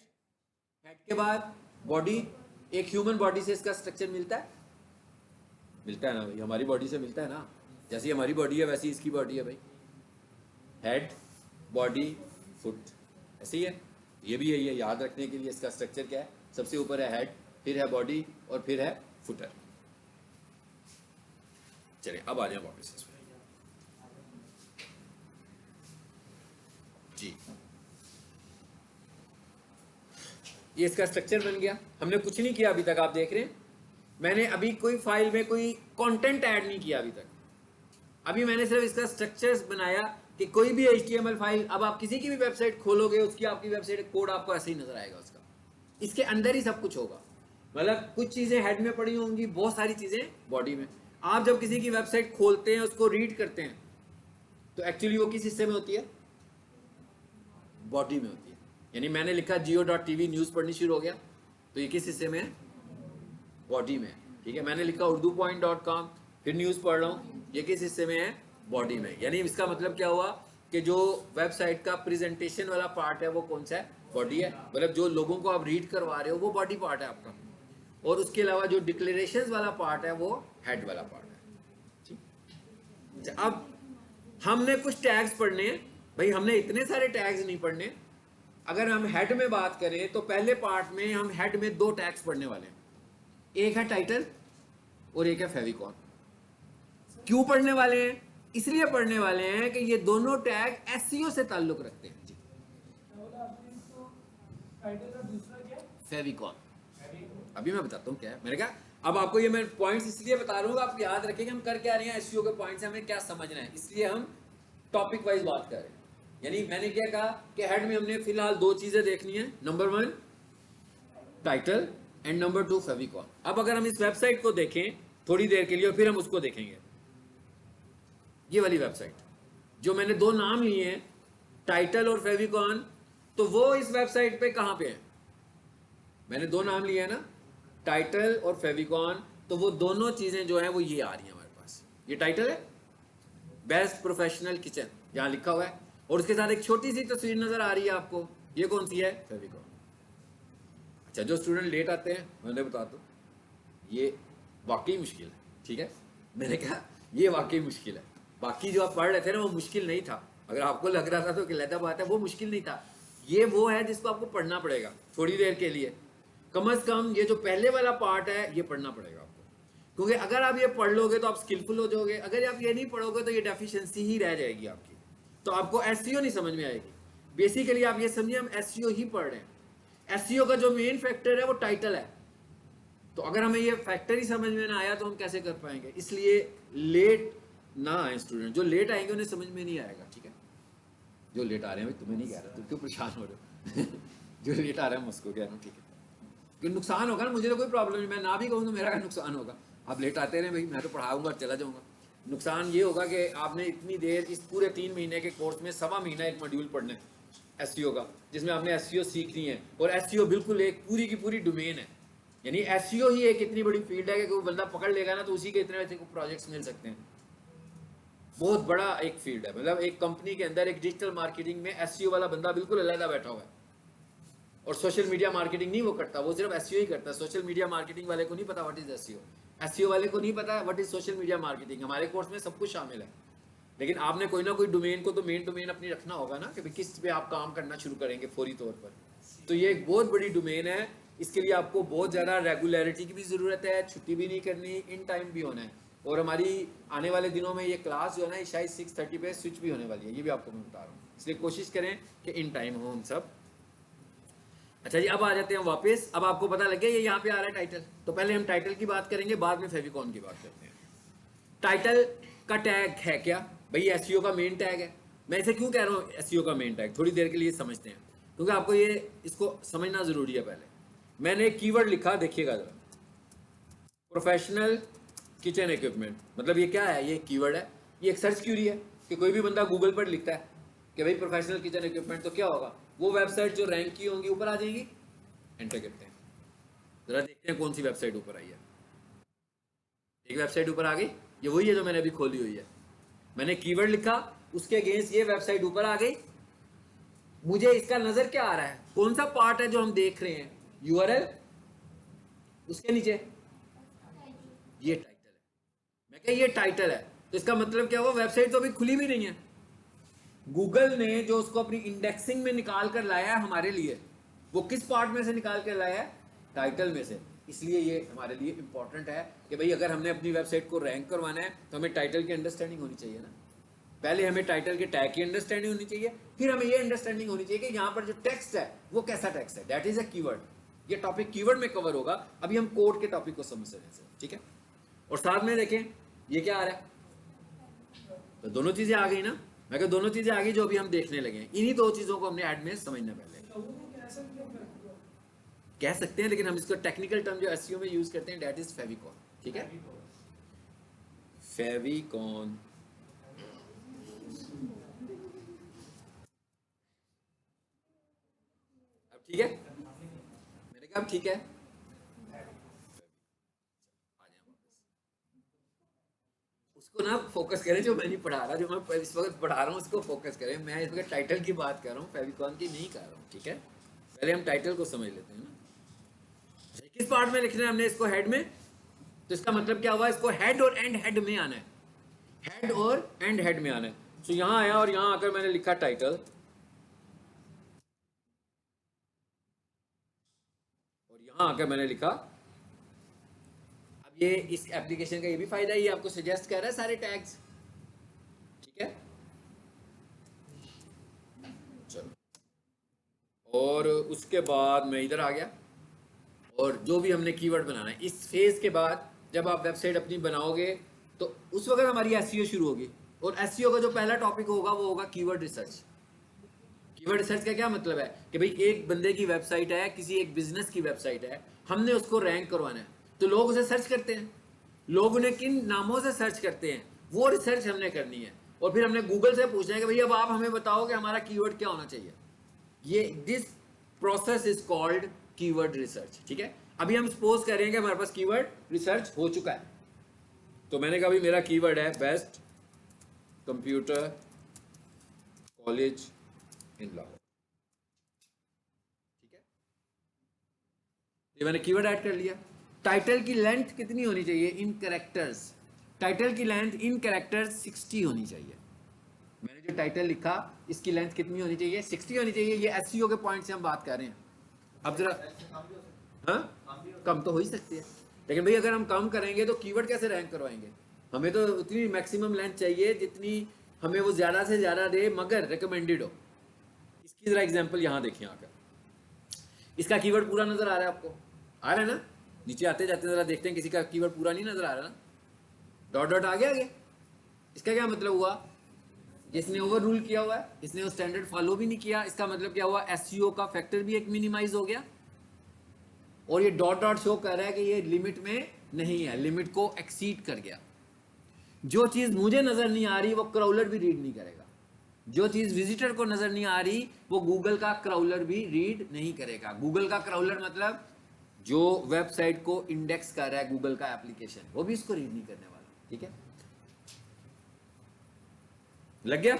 [SPEAKER 1] हेड के बाद बॉडी। एक ह्यूमन बॉडी से इसका स्ट्रक्चर मिलता है, मिलता है ना भाई? हमारी बॉडी से मिलता है ना। जैसी हमारी बॉडी है वैसी इसकी बॉडी है भाई। हेड, बॉडी, फुट, ऐसे ही है। ये भी यही है, याद रखने के लिए इसका स्ट्रक्चर क्या है। सबसे ऊपर है हेड, फिर है बॉडी और फिर है फुटर। चलिए अब आ जाए वापस इसमें जी। ये इसका स्ट्रक्चर बन गया। हमने कुछ नहीं किया अभी तक, आप देख रहे हैं मैंने अभी कोई फाइल में कोई कंटेंट ऐड नहीं किया अभी तक। अभी मैंने सिर्फ इसका स्ट्रक्चर्स बनाया कि कोई भी HTML फाइल, अब आप किसी की भी वेबसाइट खोलोगे उसकी, आपकी वेबसाइट कोड आपको ऐसे ही नजर आएगा उसका। इसके अंदर ही सब कुछ होगा। मतलब कुछ चीजें हेड में पड़ी होंगी, बहुत सारी चीजें बॉडी में। आप जब किसी की वेबसाइट खोलते हैं, उसको रीड करते हैं, तो एक्चुअली वो किस हिस्से में होती है? बॉडी में होती है। यानी मैंने लिखा geo.tv न्यूज पढ़नी शुरू हो गया, तो ये किस हिस्से में है? बॉडी में। ठीक है, मैंने लिखा urdupoint.com, फिर न्यूज पढ़ रहा हूँ, ये किस हिस्से में है? बॉडी में। यानी इसका मतलब क्या हुआ कि जो वेबसाइट का प्रेजेंटेशन वाला पार्ट है वो कौन सा है? बॉडी है। मतलब जो लोगों को आप रीड करवा रहे हो वो बॉडी पार्ट है आपका। और उसके अलावा जो डिक्लेरेशंस वाला पार्ट है वो हेड वाला पार्ट है। ठीक, अब हमने कुछ टैग्स पढ़ने हैं भाई। हमने इतने सारे टैग्स नहीं पढ़ने। अगर हम हेड में बात करें तो पहले पार्ट में हम हेड में 2 टैग्स पढ़ने वाले हैं। एक है टाइटल और एक है फेविकॉन। क्यों पढ़ने वाले हैं? इसलिए पढ़ने वाले हैं कि ये दोनों टैग एसईओ से ताल्लुक रखते हैं जी। फेविकॉन अभी मैं बताता हूँ क्या है। मैंने कहा अब आपको ये मैं पॉइंट्स इसलिए बता रहा हूँ, आप याद रखें कि हम कर क्या रहे हैं। एसईओ के पॉइंट्स हमें क्या समझना है, इसलिए हम टॉपिक वाइज बात कर रहे हैं। यानी मैंने क्या कहा कि हेड में हमने फिलहाल 2 चीजें देखनी है, number 1 title and number 2 favicon. अब अगर हम इस वेबसाइट को देखें थोड़ी देर के लिए और फिर हम उसको देखेंगे, ये वाली वेबसाइट जो मैंने 2 नाम लिए हैं, टाइटल और फेविकॉन, तो वो इस वेबसाइट पे कहां पे है? मैंने 2 नाम लिए हैं ना, टाइटल और फेविकॉन, तो वो दोनों चीजें जो है वो ये आ रही है हमारे पास। ये टाइटल है, बेस्ट प्रोफेशनल किचन यहां लिखा हुआ है, और उसके साथ एक छोटी सी तस्वीर नजर आ रही है आपको, ये कौन सी है? फेविकॉन। अच्छा, जो स्टूडेंट लेट आते हैं मैंने बता दो, ये वाकई मुश्किल है। ठीक है, मैंने कहा ये वाकई मुश्किल है। बाकी जो आप पढ़ रहे थे ना वो मुश्किल नहीं था। अगर आपको लग रहा था तो कि लहदा बात है, वो मुश्किल नहीं था। ये वो है जिसको आपको पढ़ना पड़ेगा थोड़ी देर के लिए। कम से कम ये जो पहले वाला पार्ट है ये पढ़ना पड़ेगा आपको, क्योंकि अगर आप ये पढ़ लोगे तो आप स्किलफुल हो जाओगे, अगर आप ये नहीं पढ़ोगे तो ये डेफिशिएंसी ही रह जाएगी आपकी, तो आपको एसईओ नहीं समझ में आएगी। बेसिकली आप ये समझिए हम एसईओ ही पढ़ रहे हैं। एसईओ का जो मेन फैक्टर है वो टाइटल है, तो अगर हमें ये फैक्टर ही समझ में ना आया तो हम कैसे कर पाएंगे। इसलिए लेट ना आए स्टूडेंट, जो लेट आएंगे उन्हें समझ में नहीं आएगा, ठीक है। जो लेट आ रहे हैं तुम्हें नहीं कह रहा, तुम क्यों परेशान हो रहे हो जो लेट आ रहा है मैं उसको कह रहा हूँ, ठीक है। क्योंकि नुकसान होगा ना, मुझे तो कोई प्रॉब्लम नहीं, मैं ना भी कहूँ तो मेरा नुकसान होगा। आप लेट आते रहे भाई, मैं तो पढ़ाऊंगा और चला जाऊंगा। नुकसान ये होगा कि आपने इतनी देर इस पूरे 3 महीने के कोर्स में 1.25 महीना एक मॉड्यूल पढ़ना है एसईओ का, जिसमें आपने एसईओ सीखनी है, और एसईओ बिल्कुल एक पूरी की पूरी डोमेन है। यानी एसईओ ही एक इतनी बड़ी फील्ड है कि कोई बंदा पकड़ लेगा ना तो उसी के इतने वैसे प्रोजेक्ट्स मिल सकते हैं। बहुत बड़ा एक फील्ड है, मतलब एक कंपनी के अंदर एक डिजिटल मार्केटिंग में एसईओ वाला बंदा बिल्कुल अलग बैठा हुआ है, और सोशल मीडिया मार्केटिंग नहीं वो करता, वो सिर्फ एसईओ ही करता है। सोशल मीडिया मार्केटिंग वाले को नहीं पता व्हाट इज एसईओ, एसईओ वाले को नहीं पता what is social media marketing. हमारे कोर्स में सब कुछ शामिल है, लेकिन आपने कोई ना कोई डोमेन को तो मेन डोमेन अपनी रखना होगा ना, कि किस पे आप काम करना शुरू करेंगे फौरी तौर पर। तो ये एक बहुत बड़ी डोमेन है, इसके लिए आपको बहुत ज़्यादा रेगुलरिटी की भी ज़रूरत है, छुट्टी भी नहीं करनी, इन टाइम भी होना है। और हमारी आने वाले दिनों में ये क्लास जो है ना शायद 6:30 पे स्विच भी होने वाली है, ये भी आपको मैं बता रहा हूँ, इसलिए कोशिश करें कि इन टाइम हो हम सब। अच्छा जी, अब आ जाते हैं वापस। अब आपको पता लग गया ये यहाँ पे आ रहा है टाइटल, तो पहले हम टाइटल की बात करेंगे, बाद में फेविकॉन की बात करते हैं। टाइटल का टैग है क्या भाई? एसईओ का मेन टैग है। मैं इसे क्यों कह रहा हूँ एसईओ का मेन टैग, थोड़ी देर के लिए समझते हैं, क्योंकि आपको ये इसको समझना जरूरी है। पहले मैंने एक कीवर्ड लिखा, देखिएगा जरा, प्रोफेशनल किचन इक्विपमेंट। मतलब ये क्या है? ये कीवर्ड है, ये एक सर्च क्यूरी है कि कोई भी बंदा गूगल पर लिखता है कि भाई प्रोफेशनल किचन इक्विपमेंट, तो क्या होगा, वो वेबसाइट जो रैंक की होंगी ऊपर आ जाएंगी। एंटर करते हैं, जरा देखते हैं कौन सी वेबसाइट ऊपर आई है। एक वेबसाइट ऊपर आ गई, ये वही है जो मैंने अभी खोली हुई है। मैंने कीवर्ड लिखा, उसके अगेंस्ट ये वेबसाइट ऊपर आ गई। मुझे इसका नजर क्या आ रहा है, कौन सा पार्ट है जो हम देख रहे हैं? यूआरएल, उसके नीचे ये टाइटल है। मैं क्या, ये टाइटल है, तो इसका मतलब क्या हुआ, वेबसाइट तो अभी खुली भी नहीं है। गूगल ने जो उसको अपनी इंडेक्सिंग में निकाल कर लाया है हमारे लिए, वो किस पार्ट में से निकाल कर लाया है? टाइटल में से। इसलिए ये हमारे लिए इंपॉर्टेंट है कि भाई अगर हमने अपनी वेबसाइट को रैंक करवाना है तो हमें टाइटल की अंडरस्टैंडिंग होनी चाहिए ना। पहले हमें टाइटल के टैग की अंडरस्टैंडिंग होनी चाहिए, फिर हमें ये अंडरस्टैंडिंग होनी चाहिए कि यहाँ पर जो टेक्स्ट है वो कैसा टेक्स्ट है, दैट इज अ कीवर्ड। ये टॉपिक कीवर्ड में कवर होगा। अभी हम कोड के टॉपिक को समझ रहे हैं, ठीक है। और साथ में देखें ये क्या आ रहा है, तो दोनों चीजें आ गई ना। मैं कहा दोनों चीजें आ गई जो अभी हम देखने लगे हैं। इन्हीं दो चीजों को हमने ऐड में समझना पहले कह सकते हैं, लेकिन हम इसको टेक्निकल टर्म जो एसईओ में यूज करते हैं दैट इज फेविकॉन, ठीक है। फेविकॉन, अब ठीक है, मैंने कहा अब ठीक है। उसको ना फोकस करें, जो मैं नहीं पढ़ा रहा, जो मैं इस वक्त पढ़ा रहा हूँ उसको फोकस करें। मैं इस वक्त टाइटल की बात कर रहा हूँ, फेविकॉन की नहीं कर रहा हूँ, ठीक है। पहले हम टाइटल को समझ लेते हैं ना। किस पार्ट में लिखना है हमने इसको? हेड में। तो इसका मतलब क्या हुआ, इसको हेड और एंड हेड में आना है, हेड और एंड हेड में आना है। तो यहां आया और यहां आकर मैंने लिखा टाइटल, और यहां आकर मैंने लिखा। अब ये इस एप्लीकेशन का ये भी फायदा है, ये आपको सजेस्ट कर रहा है सारे टैग्स, ठीक है। चलो, और उसके बाद मैं इधर आ गया, और जो भी हमने कीवर्ड बनाना है इस फेज के बाद, जब आप वेबसाइट अपनी बनाओगे तो उस वक्त हमारी एसईओ शुरू होगी। और एसईओ का जो पहला टॉपिक होगा वो होगा कीवर्ड रिसर्च। कीवर्ड रिसर्च का क्या मतलब है कि भाई एक बंदे की वेबसाइट है, किसी एक बिजनेस की वेबसाइट है, हमने उसको रैंक करवाना है, तो लोग उसे सर्च करते हैं। लोग उन्हें किन नामों से सर्च करते हैं, वो रिसर्च हमने करनी है। और फिर हमने गूगल से पूछना है कि भाई अब आप हमें बताओ कि हमारा कीवर्ड क्या होना चाहिए। ये this process is called keyword research, ठीक है। अभी हम सपोज कर रहे हैं कि हमारे पास कीवर्ड रिसर्च हो चुका है, तो मैंने कहा भाई मेरा कीवर्ड है best computer college in Lahore, ठीक है। ये मैंने कीवर्ड ऐड कर लिया। टाइटल की लेंथ कितनी होनी चाहिए इन कैरेक्टर्स? टाइटल की लेंथ इन कैरेक्टर्स 60 होनी चाहिए। मैंने जो टाइटल लिखा इसकी लेंथ कितनी होनी चाहिए? 60 होनी चाहिए। ये एसईओ के पॉइंट से हम बात कर रहे हैं। अब जरा हाँ, कम तो हो ही सकती है, लेकिन भाई अगर हम कम करेंगे तो कीवर्ड कैसे रैंक करवाएंगे? हमें तो उतनी मैक्सिमम लेंथ चाहिए जितनी हमें वो ज़्यादा से ज़्यादा दे मगर रिकमेंडेड हो। इसकी ज़रा एग्जांपल यहाँ देखिए आकर, इसका कीवर्ड पूरा नज़र आ रहा है आपको? आ रहा है ना? नीचे आते जाते ज़रा देखते हैं किसी का कीवर्ड पूरा नहीं नज़र आ रहा ना, डॉट डॉट आ गया आगे। इसका क्या मतलब हुआ? जिसने ओवर रूल किया हुआ है, इसने वो स्टैंडर्ड फॉलो भी नहीं किया, इसका मतलब क्या हुआ? एसईओ का फैक्टर भी एक मिनिमाइज हो गया। और ये डॉट डॉट शो कर रहा है कि ये लिमिट में नहीं है, लिमिट को एक्सीड कर गया। जो चीज मुझे नजर नहीं आ रही वो क्राउलर भी रीड नहीं करेगा, जो चीज विजिटर को नजर नहीं आ रही वो गूगल का क्राउलर भी रीड नहीं करेगा। गूगल का क्राउलर मतलब जो वेबसाइट को इंडेक्स कर रहा है गूगल का एप्लीकेशन, वो भी इसको रीड नहीं करने वाला। ठीक है, लग गया?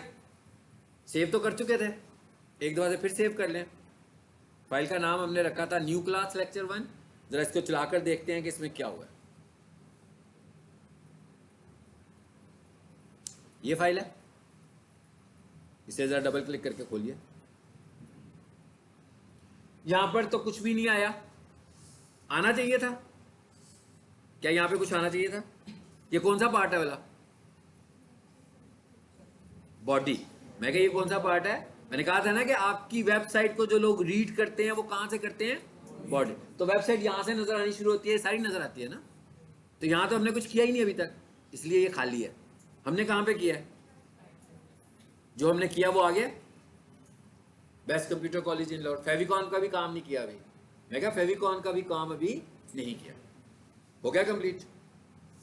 [SPEAKER 1] सेव तो कर चुके थे, एक दो बार फिर सेव कर लें। फाइल का नाम हमने रखा था न्यू क्लास लेक्चर 1। जरा इसको चलाकर देखते हैं कि इसमें क्या हुआ है। ये फाइल है, इसे जरा डबल क्लिक करके खोलिए। यहां पर तो कुछ भी नहीं आया, आना चाहिए था। क्या यहां पे कुछ आना चाहिए था? ये कौन सा पार्ट है वाला? बॉडी। मैं कहा ये कौन सा पार्ट है? मैंने कहा था ना कि आपकी वेबसाइट को जो लोग रीड करते हैं वो कहां से करते हैं? बॉडी। तो वेबसाइट यहां से नजर आनी शुरू होती है, सारी नजर आती है ना। तो यहां तो हमने कुछ किया ही नहीं अभी तक, इसलिए ये खाली है। हमने कहां पे किया है? जो हमने किया वो आ गया। Best computer college in Lahore. Favicon का भी काम नहीं किया अभी। मैं कहा फेविकॉन का भी काम अभी नहीं किया। हो गया कंप्लीट,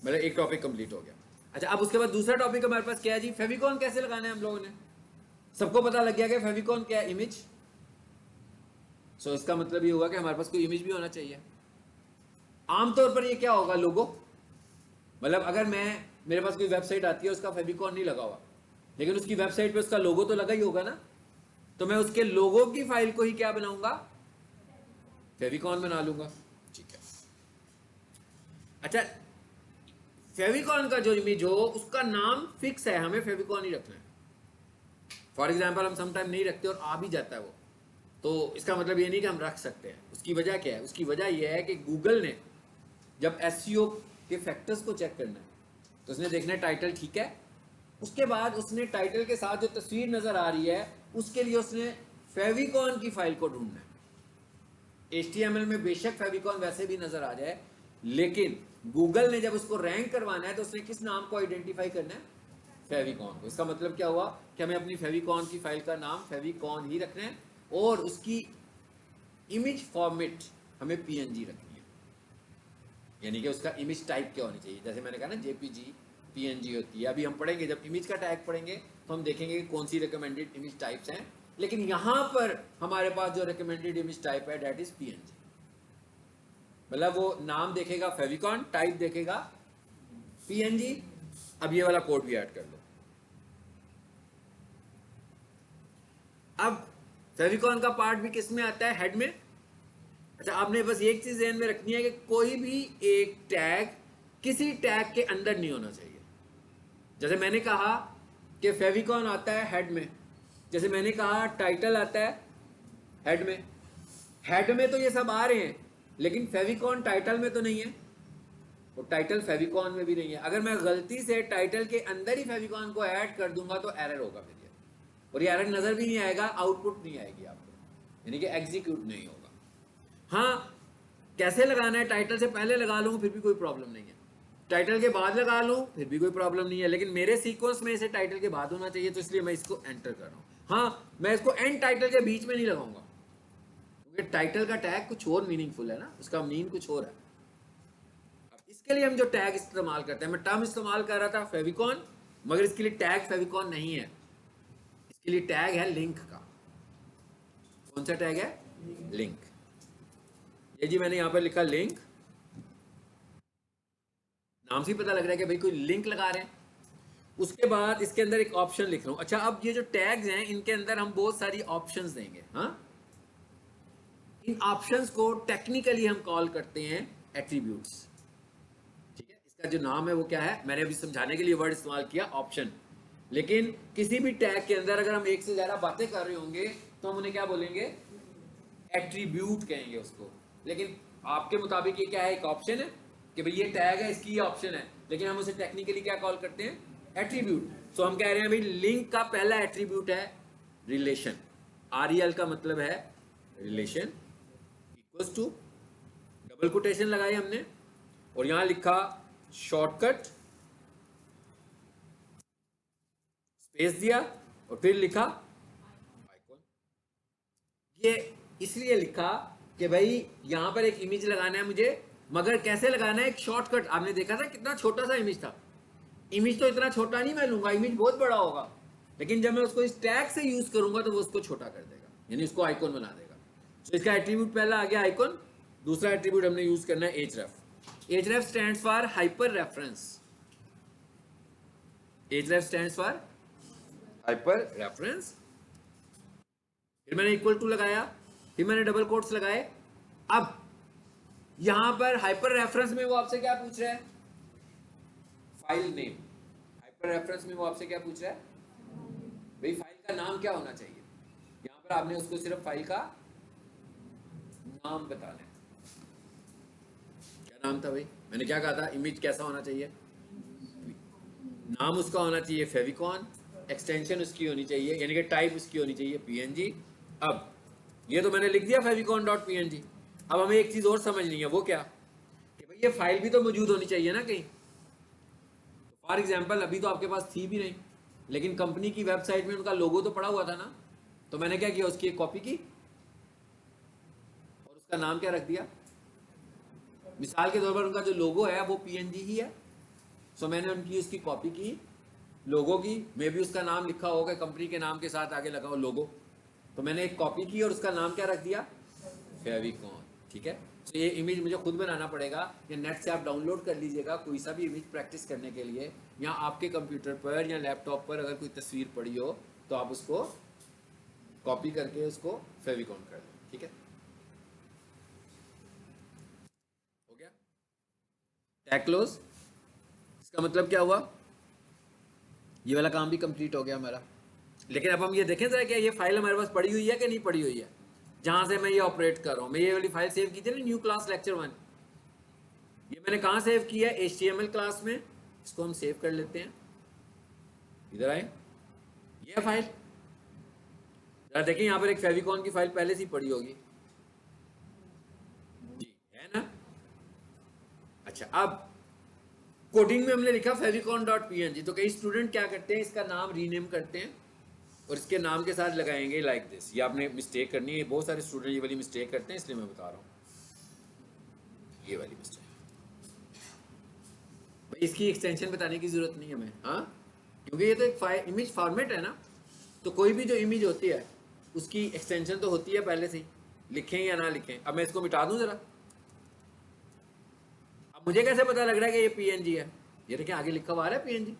[SPEAKER 1] मेरा एक टॉपिक कंप्लीट हो गया। अच्छा, अब उसके बाद दूसरा टॉपिक हमारे पास क्या है जी? फेविकॉन कैसे लगाना है हम लोगों ने। सबको पता लग गया कि फेविकॉन क्या है? इमेज। सो इसका मतलब ये हुआ कि हमारे पास कोई इमेज भी होना चाहिए। आमतौर पर ये क्या होगा? लोगो। मतलब अगर मेरे पास कोई वेबसाइट आती है उसका फेविकॉन नहीं लगा हुआ, लेकिन उसकी वेबसाइट पे उसका लोगो तो लगा ही होगा ना, तो मैं उसके लोगो की फाइल को ही क्या बनाऊंगा? फेविकॉन बना लूंगा। ठीक है। अच्छा, फेविकॉन का जो इमेज हो उसका नाम फिक्स है, हमें फेविकॉन ही रखना है। फॉर एग्जाम्पल हम समटाइम नहीं रखते और आ भी जाता है वो, तो इसका मतलब ये नहीं कि हम रख सकते हैं। उसकी वजह क्या है? उसकी वजह यह है कि गूगल ने जब एसईओ के फैक्टर्स को चेक करना है तो उसने देखना है टाइटल ठीक है, उसके बाद उसने टाइटल के साथ जो तस्वीर नजर आ रही है उसके लिए उसने फेविकॉन की फाइल को ढूंढना है। HTML में बेशक फेविकॉन वैसे भी नजर आ जाए, लेकिन गूगल ने जब उसको रैंक करवाना है तो उसने किस नाम को आइडेंटिफाई करना है? फेविकॉन को। इसका मतलब क्या हुआ कि हमें अपनी फेविकॉन की फाइल का नाम फेविकॉन ही रखना है और उसकी इमेज फॉर्मेट हमें PNG रखनी है, यानी कि उसका इमेज टाइप क्या होनी चाहिए। जैसे मैंने कहा ना JPG PNG होती है। अभी हम पढ़ेंगे, जब इमेज का टैग पढ़ेंगे तो हम देखेंगे कि कौन सी रिकमेंडेड इमेज टाइप्स हैं, लेकिन यहां पर हमारे पास जो रिकमेंडेड इमेज टाइप है दैट इज PNG। मतलब वो नाम देखेगा फेविकॉन, टाइप देखेगा PNG। अब ये वाला कोड भी ऐड कर लो। अब फेविकॉन का पार्ट भी किस में आता है? हेड में। अच्छा, आपने बस एक चीज ध्यान में रखनी है कि कोई भी एक टैग किसी टैग के अंदर नहीं होना चाहिए। जैसे मैंने कहा कि फेविकॉन आता है हेड में, जैसे मैंने कहा टाइटल आता है हेड में। हेड में तो ये सब आ रहे हैं, लेकिन फेविकॉन टाइटल में तो नहीं है, और टाइटल फेविकॉन में भी नहीं है। अगर मैं गलती से टाइटल के अंदर ही फेविकॉन को ऐड कर दूंगा तो एरर होगा फिर ये, और ये एरर नजर भी नहीं आएगा, आउटपुट नहीं आएगी आपको, यानी कि एग्जीक्यूट नहीं होगा। हाँ, कैसे लगाना है? टाइटल से पहले लगा लूँ फिर भी कोई प्रॉब्लम नहीं है, टाइटल के बाद लगा लूँ फिर भी कोई प्रॉब्लम नहीं है, लेकिन मेरे सीक्वेंस में इसे टाइटल के बाद होना चाहिए, तो इसलिए मैं इसको एंटर कर रहा हूँ। हाँ, मैं इसको एंड टाइटल के बीच में नहीं लगाऊंगा, क्योंकि टाइटल का टैग कुछ और मीनिंगफुल है ना, उसका मीन कुछ और है। अब इसके लिए हम जो टैग इस्तेमाल करते हैं, मैं टर्म इस्तेमाल कर रहा था फेविकॉन, मगर इसके लिए टैग फेविकॉन नहीं है, इसके लिए टैग है लिंक का। कौन सा टैग है? लिंक। ये जी मैंने यहां पर लिखा लिंक, नाम से ही पता लग रहा है कि भाई कोई लिंक लगा रहे हैं। उसके बाद इसके अंदर एक ऑप्शन लिख रहा हूं। अच्छा, अब ये जो टैग्स हैं इनके अंदर हम बहुत सारी ऑप्शंस देंगे। हाँ, इन ऑप्शंस को टेक्निकली हम कॉल करते हैं एट्रीब्यूट्स। ठीक है, इसका जो नाम है वो क्या है? मैंने अभी समझाने के लिए वर्ड इस्तेमाल किया ऑप्शन, लेकिन किसी भी टैग के अंदर अगर हम एक से ज्यादा बातें कर रहे होंगे तो हम उन्हें क्या बोलेंगे? एट्रीब्यूट कहेंगे उसको। लेकिन आपके मुताबिक ये क्या है, एक ऑप्शन है कि भाई ये टैग है, इसकी ये ऑप्शन है, लेकिन हम उसे टेक्निकली क्या कॉल करते हैं, एट्रीब्यूट। तो हम कह रहे हैं भाई लिंक का पहला एट्रीब्यूट है रिलेशन, REL का मतलब है relation, equals to, double quotation लगाई हमने और यहां लिखा शॉर्टकट, स्पेस दिया और फिर लिखा आइकॉन। ये इसलिए लिखा कि भाई यहां पर एक इमेज लगाना है मुझे, मगर कैसे लगाना है, एक शॉर्टकट। आपने देखा था कितना छोटा सा इमेज था, इमेज तो इतना छोटा नहीं मैं लूंगा, इमेज बहुत बड़ा होगा, लेकिन जब मैं उसको इस टैग से यूज करूंगा तो वो उसको छोटा कर देगा, यानी उसको आइकॉन बना देगा। तो इसका एट्रीब्यूट पहला आ गया आइकॉन। दूसरा एट्रीब्यूट हमने यूज करना है href। href stands for hyper reference, href stands for hyper reference. फिर मैंने इक्वल टू लगाया, फिर मैंने डबल कोट्स लगाए। अब यहां पर हाइपर रेफरेंस में वो आपसे क्या पूछ रहा है, फाइल नेम। हाइपर रेफरेंस में वो आपसे क्या पूछ रहा है, भाई फाइल का नाम क्या होना चाहिए। यहां पर आपने उसको सिर्फ फाइल का नाम बताना है। क्या नाम था भाई, मैंने क्या कहा था, इमेज कैसा होना चाहिए, नाम उसका होना चाहिए फेविकॉन, एक्सटेंशन उसकी होनी चाहिए, यानी कि टाइप उसकी होनी चाहिए PNG। अब ये तो मैंने लिख दिया favicon.png। अब हमें एक चीज और समझनी है, वो क्या, कि भाई ये फाइल भी तो मौजूद होनी चाहिए ना कहीं। तो फॉर एग्जांपल अभी तो आपके पास थी भी नहीं, लेकिन कंपनी की वेबसाइट में उनका लोगो तो पड़ा हुआ था ना, तो मैंने क्या किया, उसकी एक कॉपी की और उसका नाम क्या रख दिया। मिसाल के तौर पर उनका जो लोगो है वो PNG ही है, सो मैंने उनकी उसकी कॉपी की लोगो की, मे भी उसका नाम लिखा होगा कंपनी के नाम के साथ आगे लगा हो लोगो, तो मैंने एक कॉपी की और उसका नाम क्या रख दिया, फेविकॉन। ठीक है, तो ये इमेज मुझे खुद बनाना पड़ेगा, या नेट से आप डाउनलोड कर लीजिएगा कोई सा भी इमेज प्रैक्टिस करने के लिए, या आपके कंप्यूटर पर या लैपटॉप पर अगर कोई तस्वीर पड़ी हो तो आप उसको कॉपी करके उसको फेविकॉन कर दें। ठीक है, हो गया टैग क्लोज। इसका मतलब क्या हुआ, ये वाला काम भी कंप्लीट हो गया हमारा। लेकिन अब हम ये देखें जरा, क्या ये फाइल हमारे पास पड़ी हुई है कि नहीं पड़ी हुई है, जहां से मैं ये ऑपरेट कर रहा हूं। मैं ये वाली फाइल सेव की थी ना, न्यू क्लास लेक्चर 1, ये मैंने कहां सेव किया है, HTML क्लास में। इसको हम सेव कर लेते हैं, इधर आए, ये फाइल जरा देखिए, यहां पर एक फेविकॉन की फाइल पहले से ही पड़ी होगी जी, है ना। अच्छा, अब कोडिंग में हमने लिखा favicon.png, तो कई स्टूडेंट क्या करते हैं, इसका नाम रीनेम करते हैं और इसके नाम के साथ लगाएंगे लाइक दिस। ये आपने मिस्टेक करनी है, बहुत सारे स्टूडेंट ये वाली मिस्टेक करते हैं, इसलिए मैं बता रहा हूँ ये वाली मिस्टेक। भाई इसकी एक्सटेंशन बताने की जरूरत नहीं है हमें, हाँ, क्योंकि ये तो एक इमेज फॉर्मेट है ना, तो कोई भी जो इमेज होती है उसकी एक्सटेंशन तो होती है पहले से ही, लिखें या ना लिखें। अब मैं इसको मिटा दूं जरा, अब मुझे कैसे पता लग रहा है कि ये PNG है, ये देखिए आगे लिखा हुआ आ रहा है PNG।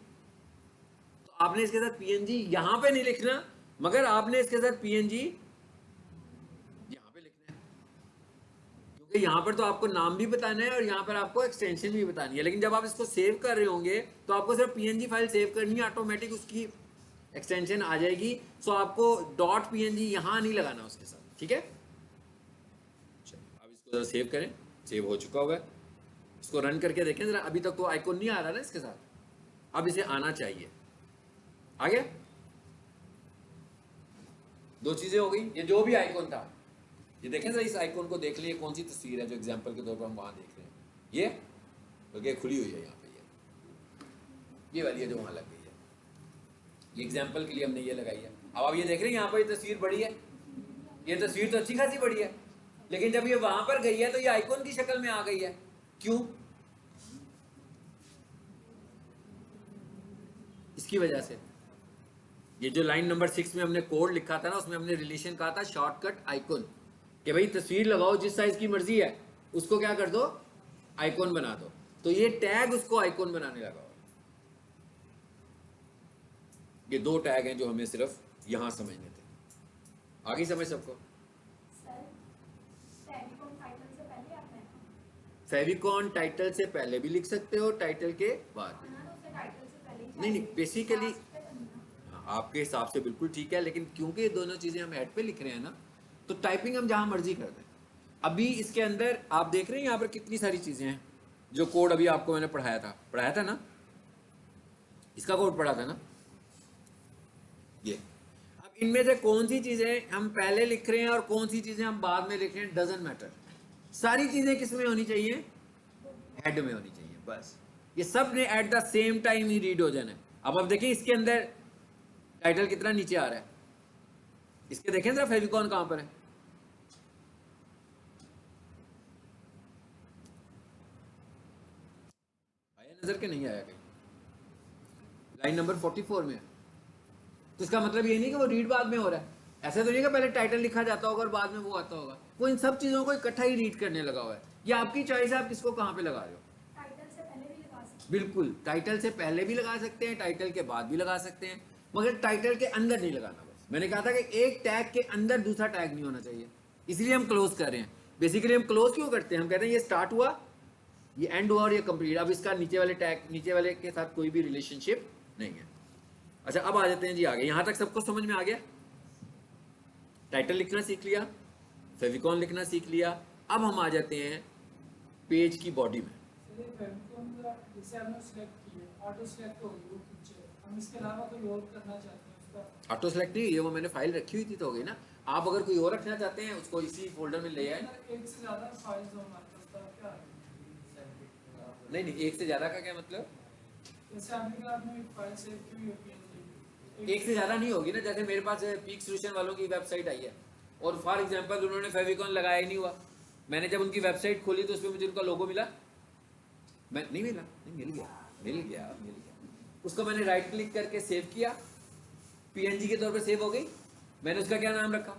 [SPEAKER 1] तो आपने इसके साथ PNG यहां पे नहीं लिखना, मगर आपने इसके साथ PNG यहां पे लिखना है, क्योंकि यहां पर तो आपको नाम भी बताना है और यहां पर आपको एक्सटेंशन भी बतानी है। लेकिन जब आप इसको सेव कर रहे होंगे तो आपको सिर्फ PNG फाइल सेव करनी है, ऑटोमेटिक उसकी एक्सटेंशन आ जाएगी। सो आपको .png यहां नहीं लगाना उसके साथ। ठीक है, अब इसको जरा सेव करें, सेव हो चुका हुआ है, इसको रन करके देखें जरा। अभी तक तो आइकॉन नहीं आ रहा ना इसके साथ, अब इसे आना चाहिए। आ गया, दो चीजें हो गई। ये जो भी आइकॉन था, ये देखें जरा, इस आइकॉन को देख लीजिए कौन सी तस्वीर है जो एग्जांपल के तौर पर हम वहां देख रहे हैं। ये बल्कि खुली हुई है यहाँ पे, ये वाली है जो वहां लग गई है, ये एग्जांपल के लिए हमने ये लगाई है। अब आप ये देख रहे हैं यहाँ पर ये तस्वीर बड़ी है, ये तस्वीर तो अच्छी खासी बड़ी है, लेकिन जब ये वहां पर गई है तो ये आइकॉन की शक्ल में आ गई है। क्यों, इसकी वजह से, ये जो लाइन नंबर 6 में हमने कोड लिखा था ना, उसमें हमने रिलेशन कहा था शॉर्टकट आइकॉन, कि भाई तस्वीर लगाओ जिस साइज की मर्जी है, उसको क्या कर दो, आइकॉन बना दो। तो ये टैग उसको आइकॉन बनाने लगा। ये दो टैग हैं जो हमें सिर्फ यहां समझने थे, आगे समझ सबको। फेविकॉन टाइटल से पहले भी लिख सकते हो, टाइटल के बाद भी। नहीं, बेसिकली आपके हिसाब से बिल्कुल ठीक है, लेकिन क्योंकि ये दोनों चीजें हम हेड पे लिख रहे हैं ना, तो टाइपिंग हम जहां मर्जी कर दें। अभी इसके अंदर आप देख रहे हैं यहाँ पर कितनी सारी चीजें हैं, जो कोड अभी आपको मैंने पढ़ाया था ना, इसका कोड पढ़ा था ना ये। अब इनमें से कौन सी चीजें हम पहले लिख रहे हैं और कौन सी चीजें हम बाद में लिख रहे हैं, डजंट मैटर। सारी चीजें किस में होनी चाहिए, हेड में होनी चाहिए, बस। ये सब ने at the same time he read हो जाना है। अब आप देखिए इसके अंदर टाइटल कितना नीचे आ रहा है, इसके देखें जरा फेविकॉन कहां पर है, आया नजर के नहीं आया कहीं, लाइन नंबर 44 में है। तो इसका मतलब ये नहीं कि वो रीड बाद में हो रहा है, ऐसा तो नहीं कि पहले टाइटल लिखा जाता होगा और बाद में वो आता होगा, वो इन सब चीजों को इकट्ठा ही रीड करने लगा हुआ है। ये आपकी चॉइस है, आप किसको कहां पे लगा रहे हो।
[SPEAKER 2] टाइटल से पहले भी लगा सकते हैं।
[SPEAKER 1] बिल्कुल, टाइटल से पहले भी लगा सकते हैं, टाइटल के बाद भी लगा सकते हैं, मगर टाइटल के अंदर नहीं लगाना। बस मैंने कहा था कि एक टैग के अंदर दूसरा टैग नहीं होना चाहिए, इसलिए हम क्लोज कर रहे हैं। बेसिकली हम क्लोज क्यों करते हैं, हम कहते हैं ये स्टार्ट हुआ, ये एंड हुआ और ये कंप्लीट। अब इसका नीचे वाले टैग, नीचे वाले के साथ कोई भी रिलेशनशिप नहीं है। अच्छा, अब आ जाते हैं जी आगे। यहां तक सबको समझ में आ गया, टाइटल लिखना सीख लिया, फेविकॉन लिखना सीख लिया। अब हम आ जाते हैं पेज की बॉडी में।
[SPEAKER 3] जैसे हमने सिलेक्ट किया, ऑटो सिलेक्ट हो गई वो पिक्चर, हम इसके अलावा कोई और करना चाहते हैं उसका।
[SPEAKER 1] ऑटो सेलेक्ट नहीं, ये वो मैंने फाइल रखी हुई थी तो हो गई ना। आप अगर कोई और रखना चाहते हैं उसको इसी फोल्डर में ले आए।
[SPEAKER 3] एक से ज्यादा फाइल्स हो हमारे पास, तो क्या है?
[SPEAKER 1] नहीं नहीं, एक से ज्यादा का क्या मतलब,
[SPEAKER 3] जैसे आपने एक फाइल सेव की हुई होती है,
[SPEAKER 1] एक से ज्यादा नहीं होगी ना। जैसे मेरे पास पीक सोल्यूशन वालों की वेबसाइट आई है और फॉर एग्जांपल उन्होंने फेविकॉन लगाया ही नहीं हुआ, मैंने जब उनकी वेबसाइट खोली तो उसमें मुझे उनका लोगो मिला, मैं नहीं मिला, नहीं मिल गया। उसको मैंने राइट क्लिक करके सेव किया, पीएनजी के तौर पे सेव हो गई। मैंने उसका क्या नाम रखा,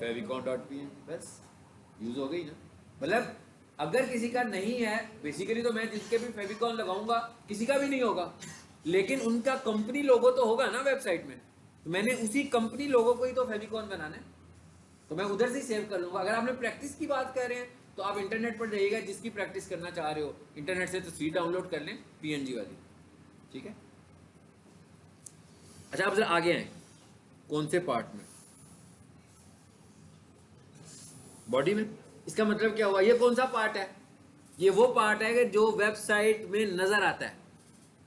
[SPEAKER 1] favicon.png, बस यूज हो गई ना। मतलब अगर किसी का नहीं है, बेसिकली तो मैं जिसके भी फेविकॉन लगाऊंगा किसी का भी नहीं होगा, लेकिन उनका कंपनी लोगो तो होगा ना वेबसाइट में, तो मैंने उसी कंपनी लोगो को ही तो फेविकॉन बनाना है, तो मैं उधर से ही सेव कर लूंगा। अगर आपने प्रैक्टिस की बात कर रहे हैं तो आप इंटरनेट पर जाइएगा, जिसकी प्रैक्टिस करना चाह रहे हो इंटरनेट से तो सीट डाउनलोड कर लें पीएनजी वाली, ठीक है। अच्छा, अब जरा आगे आए, कौन से पार्ट में, बॉडी में। इसका मतलब क्या हुआ, ये कौन सा पार्ट है, ये वो पार्ट है कि जो वेबसाइट में नजर आता है,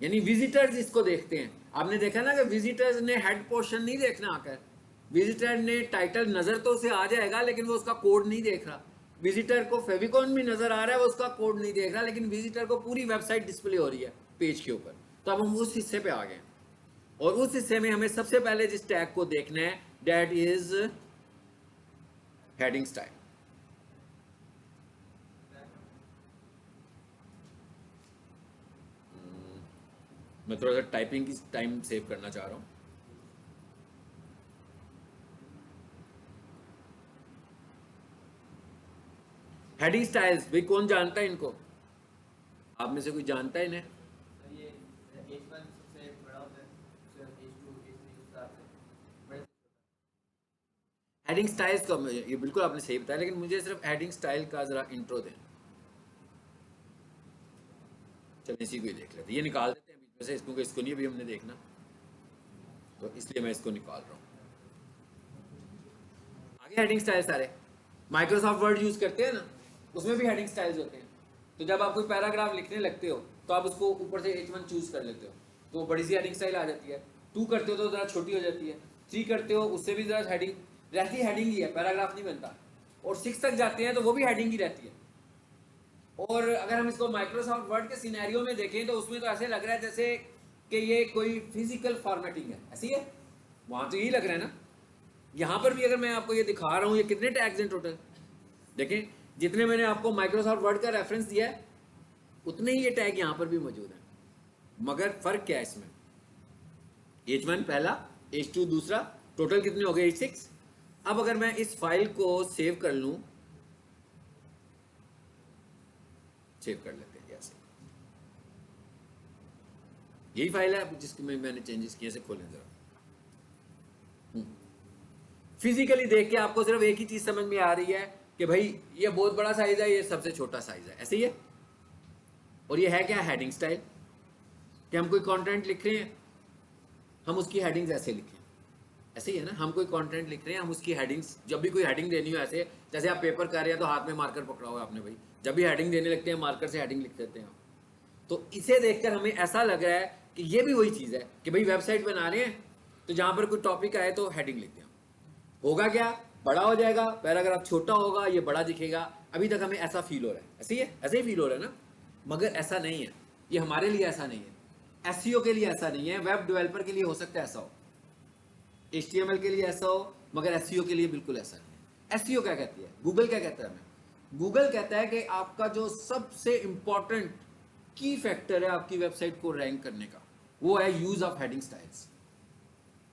[SPEAKER 1] यानी विजिटर्स इसको देखते हैं। आपने देखा ना कि विजिटर्स ने हेड पोर्शन नहीं देखना आकर, विजिटर ने टाइटल नजर तो उसे आ जाएगा लेकिन वो उसका कोड नहीं देख रहा। विजिटर को फेविकॉन भी नजर आ रहा है, वो उसका कोड नहीं देख रहा, लेकिन विजिटर को पूरी वेबसाइट डिस्प्ले हो रही है पेज के ऊपर। तो अब हम उस हिस्से पे आ गए और उस हिस्से में हमें सबसे पहले जिस टैग को देखना है दैट इज हेडिंग स्टाइल। मैं थोड़ा सा टाइपिंग की टाइम सेव करना चाह रहा हूं। हेडिंग स्टाइल्स भाई कौन जानता है इनको, आप में से कोई जानता है इन्हें। हेडिंग स्टाइल्स का ये बिल्कुल आपने सही बताया, लेकिन मुझे सिर्फ हेडिंग स्टाइल का जरा इंट्रो दें। चलिए इसी को ही देख लेते हैं, ये निकाल देते हैं बीच में से, क्योंकि इसको नहीं अभी हमने देखना, तो इसलिए मैं इसको निकाल रहा हूँ। आगे हेडिंग स्टाइल सारे माइक्रोसॉफ्ट वर्ड यूज करते हैं ना, उसमें भी हेडिंग स्टाइल्स होते हैं। तो जब आप कोई पैराग्राफ लिखने लगते हो तो आप उसको ऊपर से H1 चूज कर लेते हो, तो बड़ी सी हेडिंग स्टाइल आ जाती है। 2 करते हो तो ज़रा छोटी हो जाती है, 3 करते हो उससे भी ज़रा हेडिंग रहती है, हेडिंग ही है, पैराग्राफ नहीं बनता। और 6 तक जाते हैं तो वो भी हेडिंग ही रहती है। और अगर हम इसको माइक्रोसॉफ्ट वर्ड के सिनेरियो में देखें तो उसमें तो ऐसे लग रहा है जैसे कि ये कोई फिजिकल फॉर्मेटिंग है, ऐसी है, वहाँ तो यही लग रहा है ना। यहाँ पर भी अगर मैं आपको ये दिखा रहा हूँ, ये कितने टैग्स हैं टोटल, देखें जितने मैंने आपको माइक्रोसॉफ्ट वर्ड का रेफरेंस दिया है उतने ही ये टैग यहाँ पर भी मौजूद हैं, मगर फर्क क्या है इसमें, H1 पहला, H2 दूसरा, टोटल कितने हो गए, H6। अब अगर मैं इस फाइल को सेव कर लूं, सेव कर लेते हैं ऐसे, यही फाइल है जिसमें मैंने चेंजेस किए, से खोलें जरा। फिजिकली देख के आपको सिर्फ एक ही चीज समझ में आ रही है कि भाई ये बहुत बड़ा साइज है, ये सबसे छोटा साइज है, ऐसे ही है। और ये है क्या, हेडिंग स्टाइल, कि हम कोई कंटेंट लिख रहे हैं, हम उसकी हेडिंग्स ऐसे लिखें, ऐसे ही है ना, हम कोई कंटेंट लिख रहे हैं, हम उसकी हेडिंग्स, जब भी कोई हेडिंग देनी हो, ऐसे जैसे आप पेपर कर रहे हैं तो हाथ में मार्कर पकड़ा हुआ है आपने भाई, जब भी हेडिंग देने लगते हैं मार्कर से हेडिंग लिख देते हैं। तो इसे देखकर हमें ऐसा लग रहा है कि ये भी वही चीज़ है कि भाई वेबसाइट बना रहे हैं तो जहाँ पर कोई टॉपिक आए तो हेडिंग लिख दें। होगा क्या, बड़ा हो जाएगा पैराग्राफ, छोटा होगा, ये बड़ा दिखेगा। अभी तक हमें ऐसा फील हो रहा है, ऐसे ही है, ऐसे ही फील हो रहा है ना, मगर ऐसा नहीं है। ये हमारे लिए ऐसा नहीं है, एसईओ के लिए ऐसा नहीं है, वेब डेवलपर के लिए हो सकता है ऐसा हो, HTML के लिए ऐसा हो, मगर एसईओ के लिए बिल्कुल ऐसा नहीं है। एसईओ क्या कहती है, गूगल क्या कहता है हमें? गूगल कहता है कि आपका जो सबसे इंपॉर्टेंट की फैक्टर है आपकी वेबसाइट को रैंक करने का, वो है यूज ऑफ हेडिंग स्टाइल्स,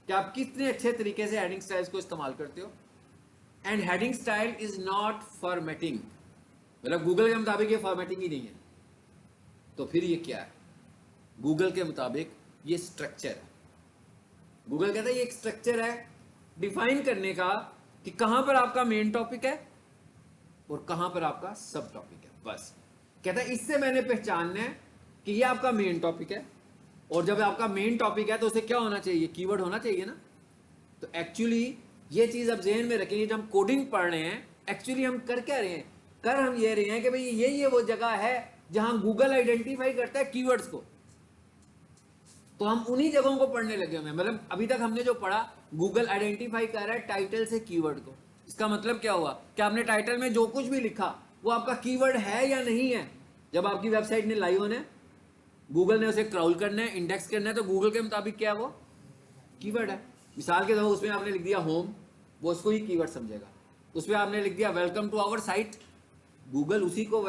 [SPEAKER 1] कि आप कितने अच्छे तरीके से हेडिंग स्टाइल्स को इस्तेमाल करते हो। And heading style is not formatting, मतलब गूगल के मुताबिक ये फॉर्मेटिंग ही नहीं है, तो फिर ये क्या है? गूगल के मुताबिक ये स्ट्रक्चर है। गूगल कहता है ये एक स्ट्रक्चर है डिफाइन करने का कि कहां पर आपका मेन टॉपिक है और कहां पर आपका सब टॉपिक है। बस कहता है इससे मैंने पहचानना है कि ये आपका मेन टॉपिक है, और जब आपका मेन टॉपिक है तो उसे क्या होना चाहिए, कीवर्ड होना चाहिए ना। तो एक्चुअली ये चीज अब जहन में रखेंगे, जब हम कोडिंग पढ़ रहे हैं एक्चुअली हम कर क्या रहे हैं, कर हम ये रहे हैं कि भाई ये वो जगह है जहां गूगल आइडेंटिफाई करता है कीवर्ड्स को, तो हम उन्हीं जगहों को पढ़ने लगे हुए हैं। मतलब अभी तक हमने जो पढ़ा, गूगल आइडेंटिफाई कर रहा है टाइटल से कीवर्ड को। इसका मतलब क्या हुआ कि आपने टाइटल में जो कुछ भी लिखा वो आपका कीवर्ड है या नहीं है। जब आपकी वेबसाइट ने लाइव होना है, गूगल ने उसे क्राउल करना है, इंडेक्स करना है, तो गूगल के मुताबिक क्या वो कीवर्ड है। मिसाल के तौर पर उसमें आपने लिख दिया होम, वो उसको ही कीवर्ड समझेगा। उसमें आपने लिख दिया welcome to our site, Google उसी को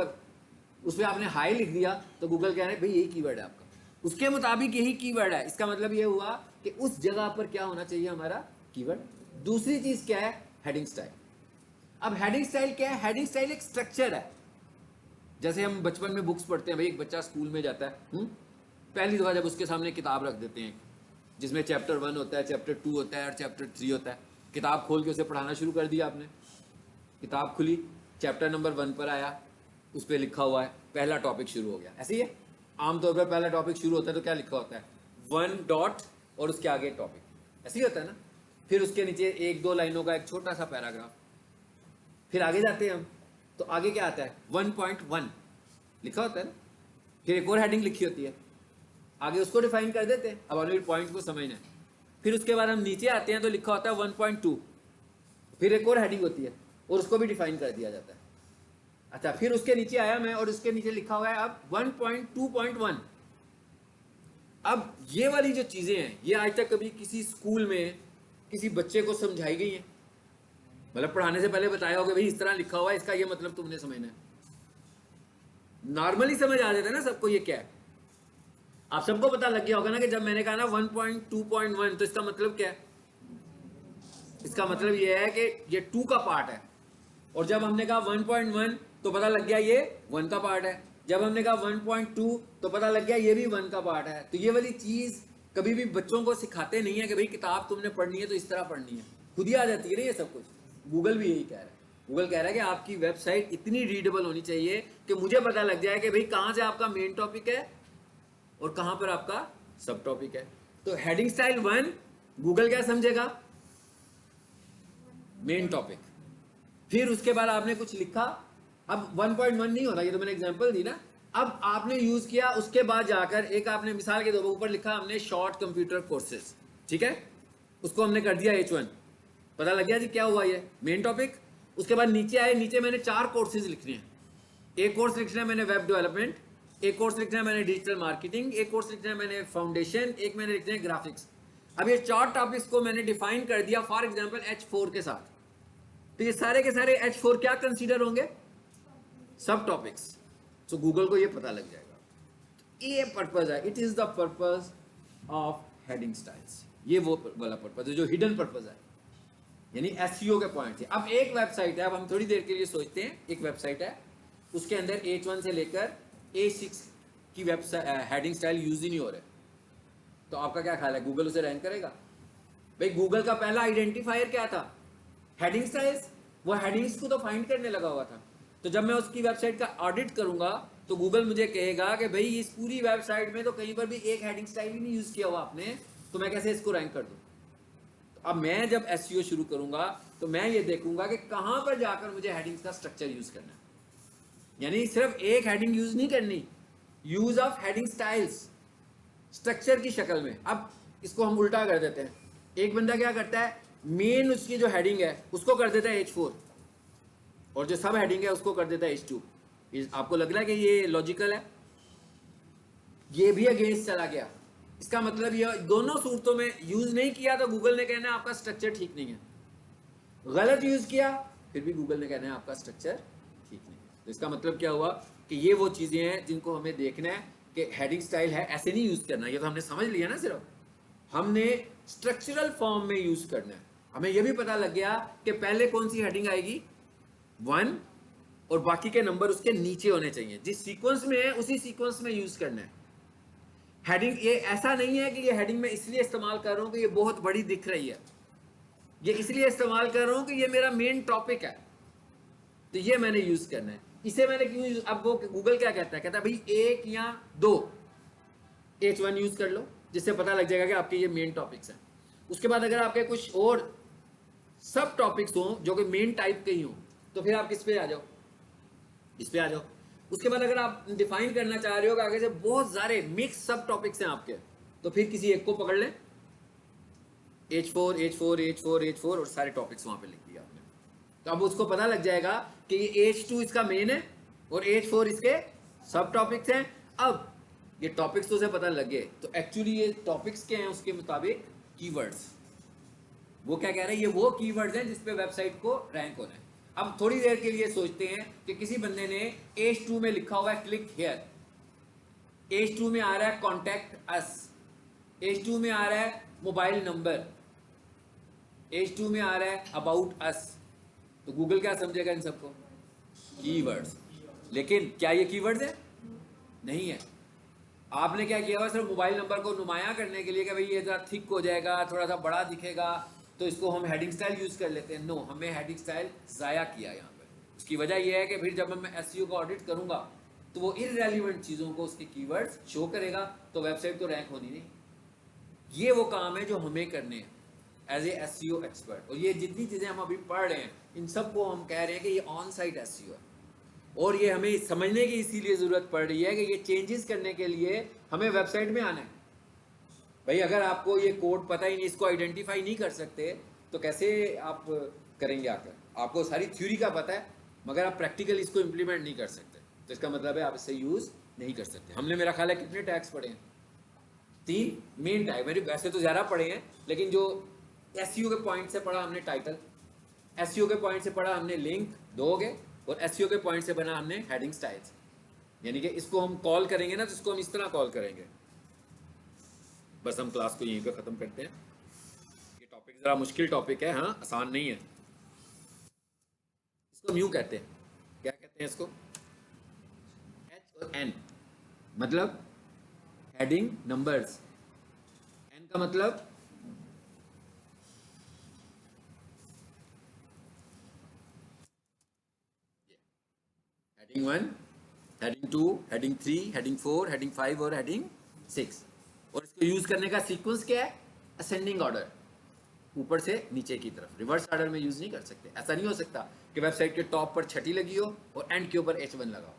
[SPEAKER 1] उसमें आपने हाई लिख दिया तो गूगल कह रहे हैं भाई यही कीवर्ड है आपका, उसके मुताबिक यही कीवर्ड है। इसका मतलब ये हुआ कि उस जगह पर क्या होना चाहिए हमारा कीवर्ड। दूसरी चीज क्या है, हेडिंग स्टाइल। अब हेडिंग स्टाइल क्या है? हेडिंग स्टाइल एक स्ट्रक्चर है। जैसे हम बचपन में बुक्स पढ़ते हैं, भाई एक बच्चा स्कूल में जाता है, पहली दफा जब उसके सामने किताब रख देते हैं जिसमें चैप्टर 1 होता है, चैप्टर 2 होता है और चैप्टर 3 होता है, किताब खोल के उसे पढ़ाना शुरू कर दिया आपने। किताब खुली, चैप्टर नंबर 1 पर आया, उस पर लिखा हुआ है पहला टॉपिक शुरू हो गया। ऐसे ही है, आमतौर पर पहला टॉपिक शुरू होता है तो क्या लिखा होता है, 1 डॉट और उसके आगे टॉपिक, ऐसे ही होता है ना। फिर उसके नीचे 1-2 लाइनों का एक छोटा सा पैराग्राफ। फिर आगे जाते हैं हम तो आगे क्या आता है, 1.1 लिखा होता है ना। फिर एक और हेडिंग लिखी होती है, आगे उसको डिफाइन कर देते हैं, अब हमें पॉइंट को समझना है। फिर उसके बाद हम नीचे आते हैं तो लिखा होता है 1.2, फिर एक और हेडिंग होती है और उसको भी डिफाइन कर दिया जाता है। अच्छा, फिर उसके नीचे आया मैं और उसके नीचे लिखा हुआ है अब 1.2.1। अब ये वाली जो चीजें हैं ये आज तक कभी किसी स्कूल में किसी बच्चे को समझाई गई हैं? मतलब पढ़ाने से पहले बताया होगा भाई इस तरह लिखा हुआ है, इसका ये मतलब तुमने समझना है। नॉर्मली समझ आ जाता है ना सबको ये क्या है। आप सबको पता लग गया होगा ना कि जब मैंने कहा ना 1.2.1 तो इसका मतलब क्या है। इसका मतलब ये है कि ये 2 का पार्ट है, और जब हमने कहा 1.1 तो पता लग गया ये 1 का पार्ट है। जब हमने कहा 1.2 तो पता लग गया ये भी 1 का पार्ट है। तो ये वाली चीज कभी भी बच्चों को सिखाते नहीं है कि भाई किताब तुमने पढ़नी है तो इस तरह पढ़नी है, खुद ही आ जाती है ना ये सब कुछ। गूगल भी यही कह रहा है। गूगल कह रहा है कि आपकी वेबसाइट इतनी रीडेबल होनी चाहिए कि मुझे पता लग जाए कि भाई कहां से आपका मेन टॉपिक है और कहां पर आपका सब टॉपिक है। तो हेडिंग स्टाइल 1 गूगल क्या समझेगा, मेन टॉपिक। फिर उसके बाद आपने कुछ लिखा, अब 1.1 नहीं होता, ये तो मैंने एग्जांपल दी ना। अब आपने यूज किया, उसके बाद जाकर एक आपने मिसाल के तौर पर ऊपर लिखा हमने शॉर्ट कंप्यूटर कोर्सेज, ठीक है, उसको हमने कर दिया H1, पता लग गया जी क्या हुआ ये मेन टॉपिक। उसके बाद नीचे आए, नीचे मैंने 4 कोर्सेज लिखने हैं। एक कोर्स लिखना है मैंने वेब डेवलपमेंट, एक कोर्स लिखना है मैंने डिजिटल मार्केटिंग, एक कोर्स लिखना है मैंने फाउंडेशन, एक मैंने लिखना है ग्राफिक्स। अब ये 4 टॉपिक्स को मैंने डिफाइन कर दिया फॉर एग्जांपल H4 के साथ, तो ये सारे के सारे H4 क्या कंसीडर होंगे, सब टॉपिक्स। तो गूगल को ये पता लग जाएगा। ये पर्पज है, it is the purpose of heading styles. ये वो वाला पर्पज है जो हिडन पर्पज है, यानी एसईओ के पॉइंट थे। अब एक वेबसाइट है, अब हम थोड़ी देर के लिए सोचते हैं, एक वेबसाइट है उसके अंदर H1 से लेकर A6 की वेबसाइट हेडिंग स्टाइल यूज ही नहीं हो रहे, तो आपका क्या ख्याल है, गूगल उसे रैंक करेगा? भाई गूगल का पहला आइडेंटिफायर क्या था, हेडिंग स्टाइल्स। वो हेडिंग्स को तो फाइंड करने लगा हुआ था। तो जब मैं उसकी वेबसाइट का ऑडिट करूंगा तो गूगल मुझे कहेगा कि भाई इस पूरी वेबसाइट में तो कहीं पर भी एक हेडिंग स्टाइल ही नहीं यूज किया हुआ आपने, तो मैं कैसे इसको रैंक कर दूं। तो अब मैं जब एसईओ शुरू करूंगा तो मैं ये देखूंगा कि कहां पर जाकर मुझे हेडिंग्स का स्ट्रक्चर यूज करना है, यानी सिर्फ एक हेडिंग यूज नहीं करनी, use of heading styles structure की शक्ल में। अब इसको हम उल्टा कर देते हैं, एक बंदा क्या करता है, मेन उसकी जो हेडिंग है उसको कर देता है H4 और जो सब हेडिंग है उसको कर देता है H2। आपको लग रहा है कि ये लॉजिकल है? ये भी अगेंस्ट चला गया। इसका मतलब ये दोनों सूरतों में यूज नहीं किया तो गूगल ने कहना है आपका स्ट्रक्चर ठीक नहीं है, गलत यूज किया फिर भी गूगल ने कहना है आपका स्ट्रक्चर ठीक नहीं है। तो इसका मतलब क्या हुआ कि ये वो चीजें हैं जिनको हमें देखना है कि हेडिंग स्टाइल है, ऐसे नहीं यूज करना। ये तो हमने समझ लिया ना, सिर्फ हमने स्ट्रक्चरल फॉर्म में यूज करना है। हमें यह भी पता लग गया कि पहले कौन सी हेडिंग आएगी, 1, और बाकी के नंबर उसके नीचे होने चाहिए, जिस सीक्वेंस में है उसी सीक्वेंस में यूज करना है। हेडिंग ये ऐसा नहीं है कि ये हेडिंग मैं इसलिए इस्तेमाल कर रहा हूं कि ये बहुत बड़ी दिख रही है, ये इसलिए इस्तेमाल कर रहा हूं कि ये मेरा मेन टॉपिक है, तो ये मैंने यूज करना है। इसे मैंने क्यों यूज, अब वो गूगल क्या कहता है भाई 1 या 2 H1 यूज कर लो, जिससे पता लग जाएगा कि आपके ये मेन टॉपिक्स हैं। उसके बाद अगर आपके कुछ और सब टॉपिक्स हो जो कि मेन टाइप के ही हो तो फिर आप किस पे आ जाओ, इस पे आ जाओ। उसके बाद अगर आप डिफाइन करना चाह रहे हो कि आगे से बहुत सारे मिक्स सब टॉपिक्स हैं आपके, तो फिर किसी एक को पकड़ लें, H4 H4 H4 H4 और सारे टॉपिक्स वहां पे लिख दिया आपने। तो अब उसको पता लग जाएगा कि ये H2 इसका मेन है और H4 इसके सब टॉपिक्स हैं। अब ये टॉपिक्स तो उसे पता लग गए, तो एक्चुअली ये टॉपिक्स क्या हैं उसके मुताबिक कीवर्ड्स। वो क्या कह रहे हैं, ये वो कीवर्ड्स हैं जिसपे वेबसाइट को रैंक होना है। अब थोड़ी देर के लिए सोचते हैं कि किसी बंदे ने H2 में लिखा हुआ है क्लिक हियर, H2 में आ रहा है कॉन्टैक्ट अस, H2 में आ रहा है मोबाइल नंबर, H2 में आ रहा है अबाउट अस, तो गूगल क्या समझेगा इन सबको, कीवर्ड्स। लेकिन क्या ये कीवर्ड्स है? नहीं है। आपने क्या किया हुआ, सिर्फ मोबाइल नंबर को नुमाया करने के लिए कि भाई ये जरा थिक हो जाएगा, थोड़ा सा बड़ा दिखेगा, तो इसको हम हेडिंग स्टाइल यूज कर लेते हैं। नो, हमने हेडिंग स्टाइल जाया किया यहाँ पे। उसकी वजह यह है कि फिर जब मैं एसईओ को ऑडिट करूंगा तो वो इररेलेवेंट चीजों को उसके कीवर्ड्स शो करेगा, तो वेबसाइट तो रैंक होनी नहीं। ये वो काम है जो हमें करने हैं एज ए एसईओ एक्सपर्ट। और ये जितनी चीजें हम अभी पढ़ रहे हैं इन सबको हम कह रहे हैं कि ये ऑन साइट एसईओ है, और ये हमें समझने की इसीलिए जरूरत पड़ रही है कि ये चेंजेस करने के लिए हमें वेबसाइट में आना है। भाई अगर आपको ये कोड पता ही नहीं, इसको आइडेंटिफाई नहीं कर सकते, तो कैसे आप करेंगे आकर? आपको सारी थ्योरी का पता है मगर आप प्रैक्टिकल इसको इम्प्लीमेंट नहीं कर सकते, तो इसका मतलब है आप इसे यूज नहीं कर सकते। हमने मेरा ख्याल है कितने टैग्स पढ़े हैं, 3 मेन टैग। मेरे वैसे तो ज़्यादा पढ़े हैं, लेकिन जो एसईओ के पॉइंट से पढ़ा हमने टाइटल, एसईओ के पॉइंट से पढ़ा हमने लिंक, 2 हो गए, और एसईओ के पॉइंट से बना हमने हेडिंग स्टाइल्स। यानी कि इसको हम कॉल करेंगे ना, तो इसको हम इस तरह कॉल करेंगे। बस हम क्लास को यहीं पे ख़त्म करते हैं। ये टॉपिक ज़रा मुश्किल टॉपिक है, हाँ, आसान नहीं है। इसको न्यू कहते हैं, क्या कहते हैं इसको? H और N मतलब हेडिंग नंबर्स, N का मतलब heading 1, heading 2, heading 3, heading 4, heading 5 और हेडिंग 6। और इसको यूज करने का सीक्वेंस क्या है? असेंडिंग ऑर्डर, ऊपर से नीचे की तरफ, रिवर्स ऑर्डर में यूज नहीं कर सकते। ऐसा नहीं हो सकता कि वेबसाइट के टॉप पर छठी लगी हो और एंड के ऊपर H1 लगाओ।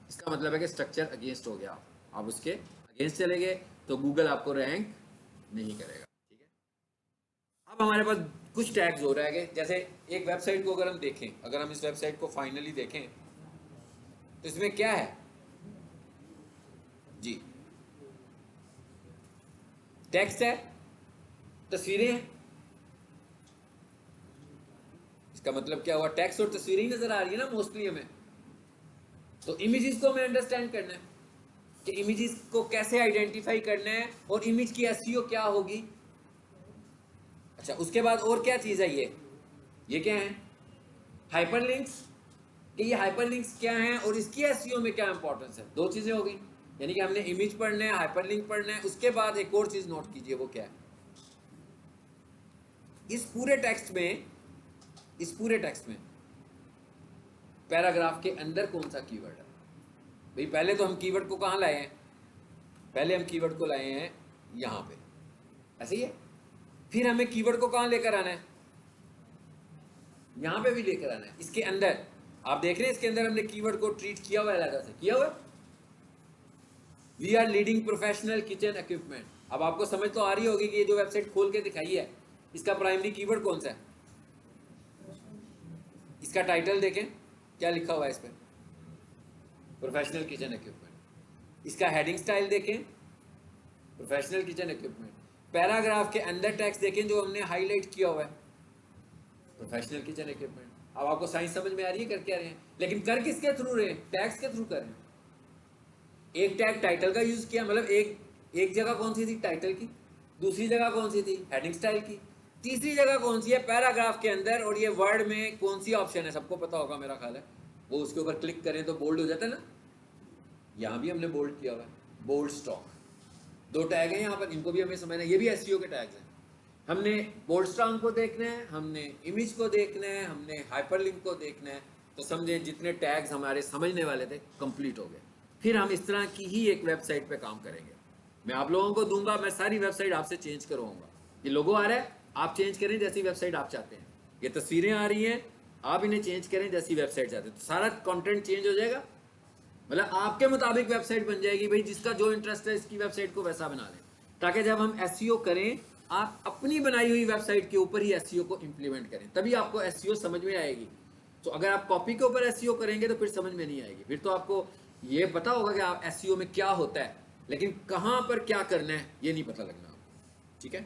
[SPEAKER 1] इसका मतलब है कि स्ट्रक्चर अगेंस्ट हो गया, आप उसके अगेंस्ट चले गए तो गूगल आपको रैंक नहीं करेगा। ठीक है, अब हमारे पास कुछ टैग्स हो रहा है कि जैसे एक वेबसाइट को अगर हम देखें, अगर हम इस वेबसाइट को फाइनली देखें तो इसमें क्या है जी? टेक्स्ट है, तस्वीरें हैं। इसका मतलब क्या हुआ? टेक्स्ट और तस्वीरें ही नजर आ रही है ना मोस्टली हमें। तो इमेजेस को हमें अंडरस्टैंड करना है कि इमेजेस को कैसे आइडेंटिफाई करना है और इमेज की एसईओ क्या होगी। अच्छा, उसके बाद और क्या चीज है? ये क्या है? हाइपरलिंक्स। कि ये हाइपरलिंक्स क्या हैं और इसकी एसईओ में क्या इंपॉर्टेंस है। 2 चीजें हो गई, यानी कि हमने इमेज पढ़ना है, हाइपरलिंक पढ़ना है। उसके बाद एक और चीज नोट कीजिए, वो क्या है? इस पूरे टेक्स्ट में पैराग्राफ के अंदर कौन सा कीवर्ड है? भाई पहले तो हम कीवर्ड को कहां लाए हैं? पहले हम कीवर्ड को लाए हैं यहां पे, ऐसे ही है। फिर हमें कीवर्ड को कहाँ लेकर आना है, यहाँ पे भी लेकर आना है। इसके अंदर आप देख रहे हैं, इसके अंदर हमने कीवर्ड को ट्रीट किया हुआ है, अलग से किया हुआ है। We are leading professional kitchen equipment. अब आपको समझ तो आ रही होगी कि ये जो वेबसाइट खोल के दिखाई है, इसका प्राइमरी कीवर्ड कौन सा है। इसका टाइटल देखें क्या लिखा हुआ है इस पर, प्रोफेशनल किचन इक्विपमेंट। इसका हेडिंग स्टाइल देखें, प्रोफेशनल किचन इक्विपमेंट। पैराग्राफ के अंदर टेक्स्ट देखें जो हमने हाईलाइट किया हुआ है, प्रोफेशनल किचन इक्विपमेंट। अब आपको साइंस समझ में आ रही है, कर क्या रहे हैं, लेकिन कर किसके थ्रू रहे हैं, टैग्स के थ्रू कर रहे हैं। एक टैग टाइटल का यूज किया, मतलब एक जगह कौन सी थी, टाइटल की। दूसरी जगह कौन सी थी, हेडिंग स्टाइल की। तीसरी जगह कौन सी है, पैराग्राफ के अंदर। और ये वर्ड में कौन सी ऑप्शन है, सबको पता होगा मेरा ख्याल है, वो उसके ऊपर क्लिक करें तो बोल्ड हो जाता है ना। यहाँ भी हमने बोल्ड किया हुआ है, बोल्ड स्टॉक। दो टैग हैं यहाँ पर, इनको भी हमें समझना है, ये भी एसईओ के टैग्स हैं। हमने बोल्ड स्टॉक को देखना है, हमने इमेज को देखना है, हमने हाइपरलिंक को देखना है। तो समझें जितने टैग्स हमारे समझने वाले थे कंप्लीट हो गए। फिर हम इस तरह की ही एक वेबसाइट पे काम करेंगे। मैं आप लोगों को दूंगा, मैं सारी वेबसाइट आपसे चेंज करवाऊंगा। ये लोगो आ रहा है, आप चेंज करें जैसी वेबसाइट आप चाहते हैं। ये तस्वीरें आ रही हैं, आप इन्हें चेंज करें जैसी वेबसाइट चाहते हैं। तो सारा कंटेंट चेंज हो जाएगा, मतलब आपके मुताबिक वेबसाइट बन जाएगी। भाई जिसका जो इंटरेस्ट है इसकी वेबसाइट को वैसा बना लें, ताकि जब हम एसईओ करें आप अपनी बनाई हुई वेबसाइट के ऊपर ही एसईओ को इंप्लीमेंट करें, तभी आपको एसईओ समझ में आएगी। तो अगर आप कॉपी के ऊपर एसईओ करेंगे तो फिर समझ में नहीं आएगी। फिर तो आपको ये पता होगा कि आप एसईओ में क्या होता है, लेकिन कहाँ पर क्या करना है ये नहीं पता लगना आपको। ठीक है।